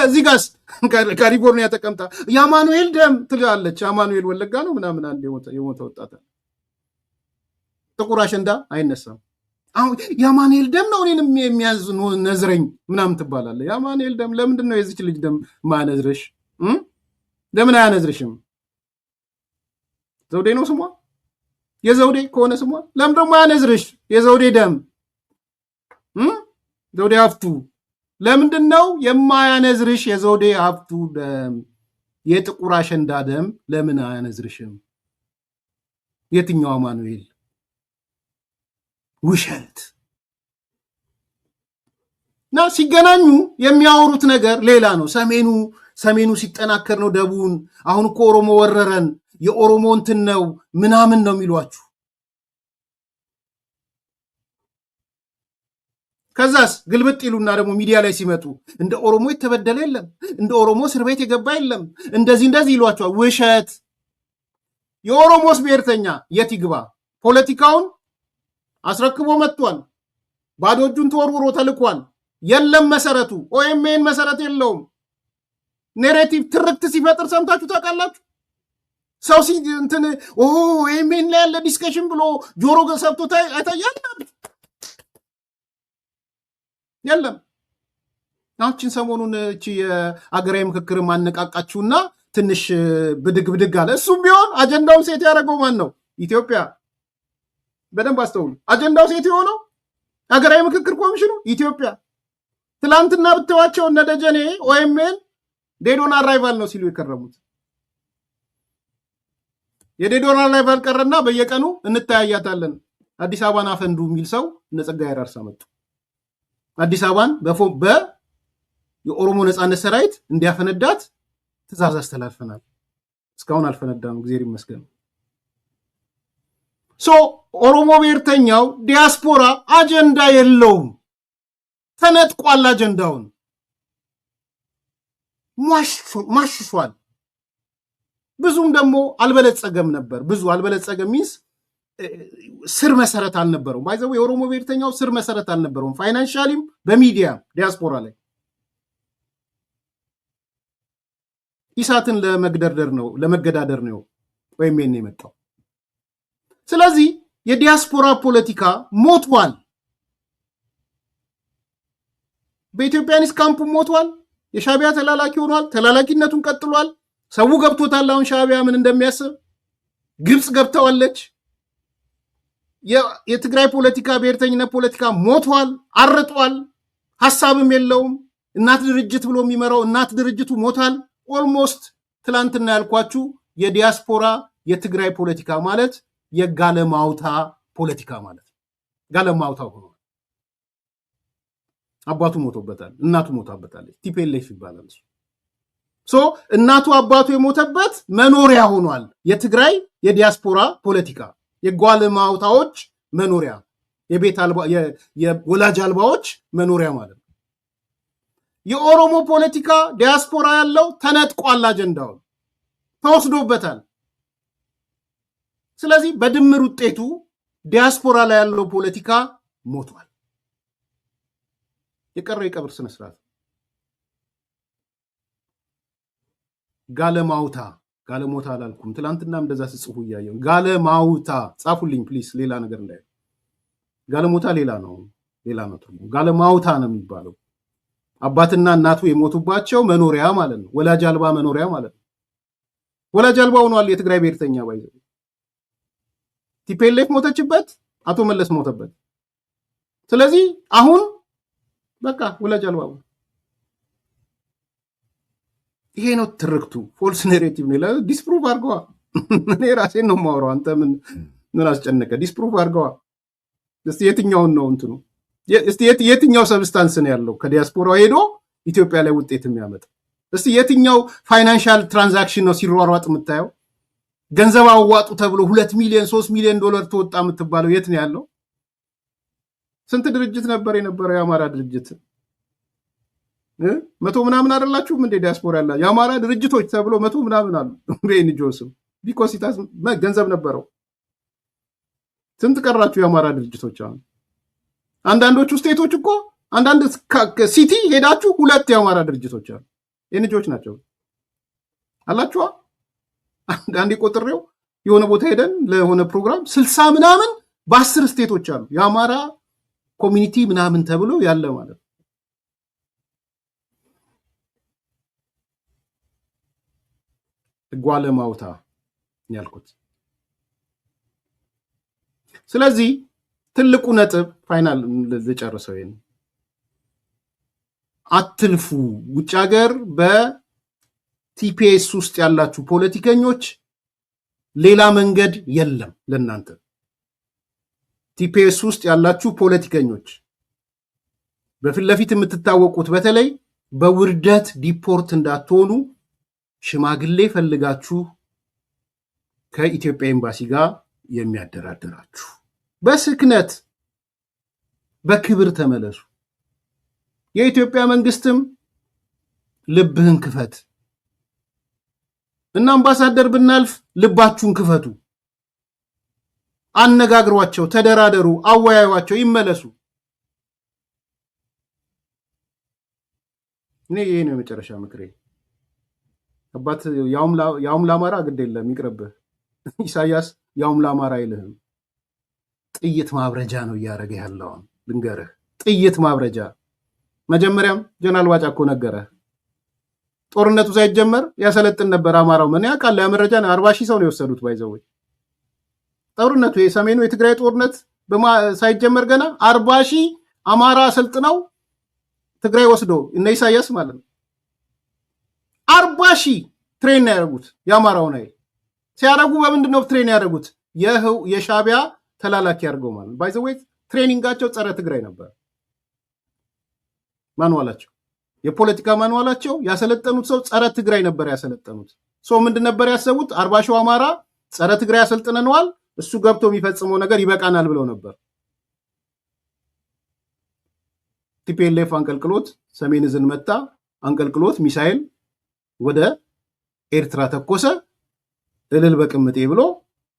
[SPEAKER 2] እዚህ ጋር ካሊፎርኒያ ተቀምጣ የአማኑኤል ደም ትላለች። አማኑኤል ወለጋ ነው ምናምን አንድ የሞተ ወጣት ጥቁር አሸንዳ አይነሳም። አሁን የአማኑኤል ደም ነው እኔንም የሚያዝ ነዝረኝ ምናምን ትባላለ። የአማኑኤል ደም ለምንድን ነው የዚች ልጅ ደም ማነዝረሽ? ለምን አያነዝርሽም? ዘውዴ ነው ስሟ። የዘውዴ ከሆነ ስሟ ለምን ደግሞ አያነዝርሽ? የዘውዴ ደም ዘውዴ ሀፍቱ ለምንድን ነው የማያነዝርሽ? የዘውዴ ሀፍቱ ደም የጥቁር አሸንዳ ደም ለምን አያነዝርሽም? የትኛው አማኑኤል? ውሸት እና ሲገናኙ የሚያወሩት ነገር ሌላ ነው። ሰሜኑ ሲጠናከር ነው ደቡብን፣ አሁን እኮ ኦሮሞ ወረረን፣ የኦሮሞ እንትን ነው ምናምን ነው የሚሏችሁ። ከዛስ ግልብጥ ይሉና ደግሞ ሚዲያ ላይ ሲመጡ እንደ ኦሮሞ የተበደለ የለም፣ እንደ ኦሮሞ እስር ቤት የገባ የለም፣ እንደዚህ ይሏቸዋል። ውሸት። የኦሮሞስ ብሔርተኛ የት ይግባ? ፖለቲካውን አስረክቦ መጥቷል። ባዶ እጁን ተወርውሮ ተልኳል። የለም መሰረቱ። ኦኤምኤን መሰረት የለውም። ኔሬቲቭ ትርክት ሲፈጥር ሰምታችሁ ታውቃላችሁ? ሰው እንትን ኦኤምኤን ላይ ያለ ዲስከሽን ብሎ ጆሮ ሰብቶ አይታያል? የለም። አሁን ሰሞኑን እቺ የአገራዊ ምክክር ማነቃቃችሁና ትንሽ ብድግ አለ። እሱም ቢሆን አጀንዳውን ሴት ያደረገው ማን ነው? ኢትዮጵያ። በደንብ አስተውሉ። አጀንዳው ሴት የሆነው አገራዊ ምክክር ኮሚሽኑ ኢትዮጵያ። ትላንትና ብትዋቸው እነ ደጀኔ ኦኤምኤን ዴዶን አራይቫል ነው ሲሉ የከረሙት። የዴዶን አራይቫል ቀረና በየቀኑ እንተያያታለን አዲስ አበባን አፈንዱ የሚል ሰው እነ ጸጋዬ አራርሳ መጡ። አዲስ አበባን የኦሮሞ ነፃነት ሰራዊት እንዲያፈነዳት ትእዛዝ አስተላልፈናል። እስካሁን አልፈነዳም፣ እግዚአብሔር ይመስገን። ኦሮሞ ብሔርተኛው ዲያስፖራ አጀንዳ የለውም፣ ተነጥቋል። አጀንዳውን ማሽሿል። ብዙም ደግሞ አልበለጸገም ነበር። ብዙ አልበለጸገም ሚንስ ስር መሰረት አልነበረውም። ባይዘው የኦሮሞ ብሔርተኛው ስር መሰረት አልነበረውም፣ ፋይናንሻሊም በሚዲያ ዲያስፖራ ላይ ኢሳትን ለመገዳደር ነው ወይም የመጣው። ስለዚህ የዲያስፖራ ፖለቲካ ሞቷል። በኢትዮጵያኒስ ካምፑ ሞቷል። የሻቢያ ተላላኪ ሆኗል። ተላላኪነቱን ቀጥሏል። ሰው ገብቶታል አሁን ሻቢያ ምን እንደሚያስብ። ግብፅ ገብተዋለች። የትግራይ ፖለቲካ ብሔርተኝነት ፖለቲካ ሞቷል፣ አርጧል፣ ሐሳብም የለውም። እናት ድርጅት ብሎ የሚመራው እናት ድርጅቱ ሞታል። ኦልሞስት ትላንትና ያልኳችሁ የዲያስፖራ የትግራይ ፖለቲካ ማለት የጋለማውታ ፖለቲካ ማለት ጋለማውታ ሆኗል። አባቱ ሞቶበታል፣ እናቱ ሞታበታለች። ቲፒኤልኤፍ ይባላል እሱ። እናቱ አባቱ የሞተበት መኖሪያ ሆኗል የትግራይ የዲያስፖራ ፖለቲካ፣ የጓለማውታዎች መኖሪያ፣ የወላጅ አልባዎች መኖሪያ ማለት ነው። የኦሮሞ ፖለቲካ ዲያስፖራ ያለው ተነጥቋል፣ አጀንዳውን ተወስዶበታል። ስለዚህ በድምር ውጤቱ ዲያስፖራ ላይ ያለው ፖለቲካ ሞቷል። የቀረው የቀብር ስነስርዓት ጋለሞታ አላልኩም። ትላንትና እንደዛ ስጽፉ እያየሁ ጋለማውታ ጻፉልኝ ፕሊስ። ሌላ ነገር እንዳይ ጋለሞታ ሌላ ነው ትርጉሙ። ጋለማውታ ነው የሚባለው። አባትና እናቱ የሞቱባቸው መኖሪያ ማለት ነው። ወላጅ አልባ መኖሪያ ማለት ነው። ወላጅ አልባ ሆኗል የትግራይ ብሔርተኛ ባይዘው። ቲፒኤልኤፍ ሞተችበት፣ አቶ መለስ ሞተበት። ስለዚህ አሁን በቃ ወላጅ አልባ ነው። ይሄ ነው ትርክቱ። ፎልስ ኔሬቲቭ ነው። ዲስፕሩቭ አድርገዋ። እኔ ራሴን ነው የማወራው። አንተ ምን አስጨነቀ? ዲስፕሩቭ አድርገዋ። እስቲ የትኛውን ነው እንትኑ? እስቲ የትኛው ሰብስታንስ ነው ያለው ከዲያስፖራ ሄዶ ኢትዮጵያ ላይ ውጤት የሚያመጣ? እስቲ የትኛው ፋይናንሻል ትራንዛክሽን ነው ሲሯሯጥ የምታየው? ገንዘብ አዋጡ ተብሎ 2 ሚሊዮን 3 ሚሊዮን ዶላር ተወጣ የምትባለው የት ነው ያለው? ስንት ድርጅት ነበር የነበረው? የአማራ ድርጅት 100 ምናምን አይደላችሁም እንደ ዲያስፖራ ያላ የአማራ ድርጅቶች ተብሎ 100 ምናምን አሉ። በኤንጂኦስም ቢኮሲታስ ገንዘብ ነበረው። ስንት ቀራችሁ የአማራ ድርጅቶች? አሁን አንዳንዶቹ ስቴቶች እኮ አንዳንድ ሲቲ ሄዳችሁ 2 የአማራ ድርጅቶች አሉ። ኤንጂኦች ናቸው አላችኋ። አንዳንዴ ቆጥሬው የሆነ ቦታ ሄደን ለሆነ ፕሮግራም 60 ምናምን በ10 ስቴቶች አሉ የአማራ ኮሚኒቲ ምናምን ተብሎ ያለ ማለት ነው። ጓለማውታ ያልኩት። ስለዚህ ትልቁ ነጥብ ፋይናል ልጨርሰው፣ ይሄን አትልፉ። ውጭ ሀገር በቲፒኤስ ውስጥ ያላችሁ ፖለቲከኞች ሌላ መንገድ የለም ለእናንተ። ቲፒኤስ ውስጥ ያላችሁ ፖለቲከኞች በፊት ለፊት የምትታወቁት በተለይ በውርደት ዲፖርት እንዳትሆኑ ሽማግሌ ፈልጋችሁ ከኢትዮጵያ ኤምባሲ ጋር የሚያደራድራችሁ በስክነት በክብር ተመለሱ። የኢትዮጵያ መንግስትም ልብህን ክፈት እና አምባሳደር ብናልፍ ልባችሁን ክፈቱ። አነጋግሯቸው፣ ተደራደሩ፣ አወያዩዋቸው፣ ይመለሱ። እኔ ይሄ ነው የመጨረሻ ምክሬ። አባት ያውም ለአማራ ግድ የለም ይቅርብህ። ኢሳያስ ያውም ለአማራ አይልህም። ጥይት ማብረጃ ነው እያደረገ ያለው። ልንገርህ፣ ጥይት ማብረጃ። መጀመሪያም ጀነራል ባጫ እኮ ነገረህ። ጦርነቱ ሳይጀመር ያሰለጥን ነበር አማራው። ምን ያውቃል? ያ መረጃ 40 ሺህ ሰው ነው የወሰዱት። ባይዘው ጦርነቱ የሰሜኑ የትግራይ ጦርነት ሳይጀመር ገና 40 ሺህ አማራ አሰልጥነው ትግራይ ወስዶ እነ ኢሳያስ ማለት ነው 40 ሺህ ትሬን ያደረጉት የአማራውን ኃይል ሲያደርጉ በምንድን ነው ትሬን ያደረጉት? የሻቢያ ተላላኪ አድርገው ማለት ነው። ባይዘው ትሬኒንጋቸው ጸረ ትግራይ ነበር። ማንዋላቸው የፖለቲካ ማንዋላቸው ያሰለጠኑት ሰው ጸረ ትግራይ ነበር ያሰለጠኑት። ሰው ምንድን ነበር ያሰቡት? 40 ሺህ አማራ ጸረ ትግራይ ያሰልጥነዋል፣ እሱ ገብቶ የሚፈጽመው ነገር ይበቃናል ብለው ነበር። ቲፒኤልኤፍ አንቀልቅሎት ሰሜን ዕዝን መታ፣ አንቀልቅሎት ሚሳኤል ወደ ኤርትራ ተኮሰ። እልል በቅምጤ ብሎ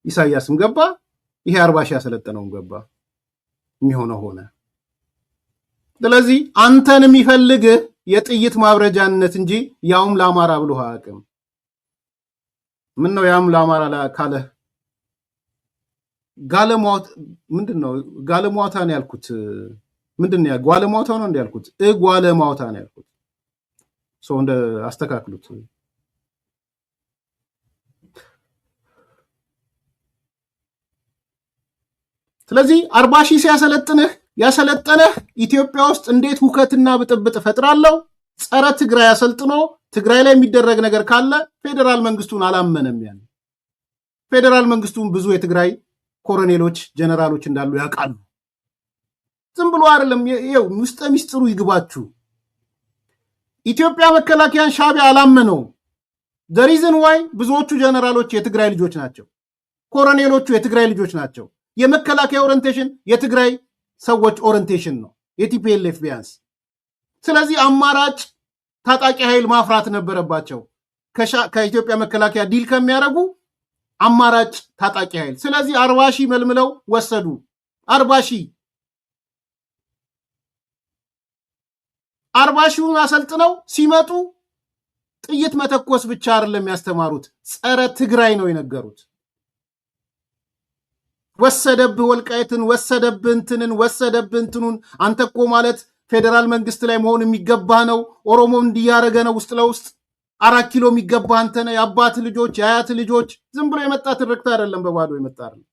[SPEAKER 2] ኢሳያስም ገባ። ይሄ 40 ሺህ ያሰለጠነውም ገባ። የሚሆነው ሆነ። ስለዚህ አንተን የሚፈልግህ የጥይት ማብረጃነት እንጂ ያውም ለአማራ ብሎ አያውቅም። ምን ነው ያውም ለአማራ ካለ ጋለሟት ምንድነው? ጋለሟታ ነው ያልኩት። ምንድነው? ጓለሟታ ነው እንደ ያልኩት ጓለሟታ ነው ያልኩት። ሰው እንደ አስተካክሉት። ስለዚህ 40 ሺህ ሲያሰለጥንህ ያሰለጠነህ ኢትዮጵያ ውስጥ እንዴት ሁከትና ብጥብጥ ፈጥራለሁ ጸረ ትግራይ አሰልጥኖ ትግራይ ላይ የሚደረግ ነገር ካለ ፌደራል መንግስቱን አላመነም። ያን ፌደራል መንግስቱን ብዙ የትግራይ ኮሎኔሎች ጀነራሎች እንዳሉ ያውቃሉ። ዝም ብሎ አይደለም። ይሄው ውስጥ ሚስጥሩ ይግባችሁ። ኢትዮጵያ መከላከያን ሻቢያ አላመነው። the reason why ብዙዎቹ ጀነራሎች የትግራይ ልጆች ናቸው። ኮሎኔሎቹ የትግራይ ልጆች ናቸው። የመከላከያ ኦሪንቴሽን የትግራይ ሰዎች ኦሪንቴሽን ነው፣ የቲፒኤልኤፍ ቢያንስ። ስለዚህ አማራጭ ታጣቂ ኃይል ማፍራት ነበረባቸው ከኢትዮጵያ መከላከያ ዲል ከሚያደርጉ አማራጭ ታጣቂ ኃይል። ስለዚህ 40 ሺህ መልምለው ወሰዱ። 40 ሺውን አሰልጥነው ሲመጡ ጥይት መተኮስ ብቻ አይደለም ያስተማሩት፣ ጸረ ትግራይ ነው የነገሩት። ወሰደብህ ወልቃይትን፣ ወሰደብህ እንትንን፣ ወሰደብህ እንትኑን። አንተ እኮ ማለት ፌደራል መንግስት ላይ መሆን የሚገባህ ነው። ኦሮሞ እንዲያረገ ነው ውስጥ ለውስጥ 4 ኪሎ የሚገባህ አንተ ነህ። የአባት ልጆች የአያት ልጆች። ዝም ብሎ የመጣ ትርክት አይደለም፣ በባዶ የመጣ አይደለም።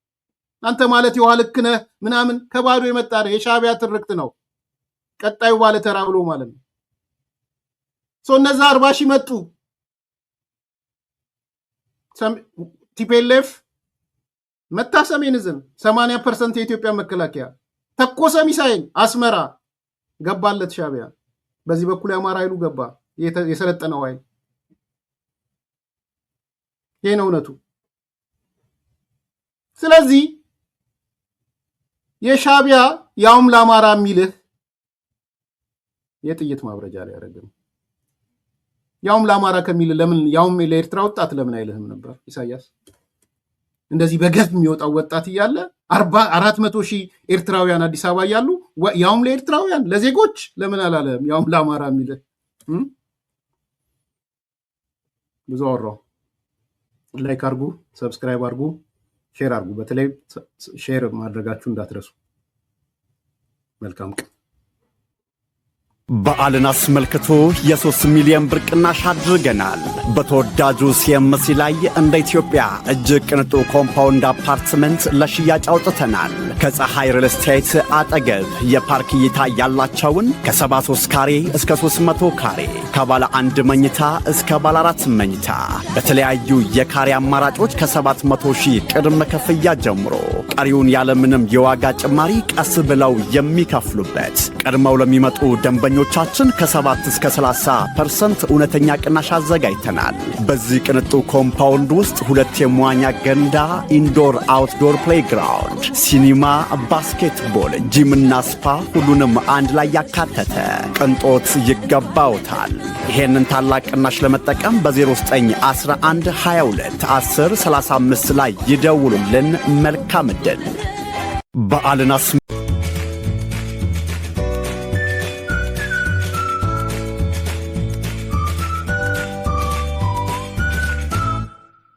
[SPEAKER 2] አንተ ማለት የውሃ ልክ ነህ ምናምን ከባዶ የመጣ ነው፣ የሻቢያ ትርክት ነው። ቀጣዩ ባለ ተራ ብሎ ማለት ነው። እነዛ 40 ሺህ መጡ። ቲፒኤልኤፍ መታ ሰሜን ዕዝን 80% የኢትዮጵያ መከላከያ ተኮሰ። ሚሳኤል አስመራ ገባለት ሻቢያ። በዚህ በኩል የአማራ ኃይሉ ገባ፣ የሰለጠነው ኃይል። ይሄ ነው እውነቱ። ስለዚህ የሻቢያ ያውም ለአማራ የሚልህ የጥይት ማብረጃ ላይ ያደረገው ያውም ለአማራ ከሚል ለምን ያውም ለኤርትራ ወጣት ለምን አይልህም ነበር ኢሳያስ? እንደዚህ በገፍ የሚወጣው ወጣት እያለ 400 ሺህ ኤርትራውያን አዲስ አበባ እያሉ ያውም ለኤርትራውያን ለዜጎች ለምን አላለህም? ያውም ለአማራ የሚልህ ብዙ አወራው። ላይክ አርጉ፣ ሰብስክራይብ አርጉ፣ ሼር አርጉ። በተለይ ሼር ማድረጋችሁ እንዳትረሱ። መልካም ቀን።
[SPEAKER 1] በዓልን አስመልክቶ የ3 ሚሊዮን ብር ቅናሽ አድርገናል። በተወዳጁ ሲኤምሲ ላይ እንደ ኢትዮጵያ እጅግ ቅንጡ ኮምፓውንድ አፓርትመንት ለሽያጭ አውጥተናል። ከፀሐይ ሪል ስቴት አጠገብ የፓርክ እይታ ያላቸውን ከ73 ካሬ እስከ 300 ካሬ፣ ከባለ 1 መኝታ እስከ ባለ 4 መኝታ በተለያዩ የካሬ አማራጮች ከ700 ሺህ ቅድመ ክፍያ ጀምሮ ቀሪውን ያለምንም የዋጋ ጭማሪ ቀስ ብለው የሚከፍሉበት ቀድመው ለሚመጡ ደንበኞቻችን ከ7 እስከ 30% እውነተኛ ቅናሽ አዘጋጅተናል። በዚህ ቅንጡ ኮምፓውንድ ውስጥ 2 የመዋኛ ገንዳ፣ ኢንዶር አውትዶር ፕሌይግራውንድ፣ ሲኒማ፣ ባስኬትቦል፣ ጂምና ስፓ ሁሉንም አንድ ላይ ያካተተ ቅንጦት ይገባውታል። ይሄንን ታላቅ ቅናሽ ለመጠቀም በ0911 22 10 35 ላይ ይደውሉልን። መልካም ዕድል። በዓልን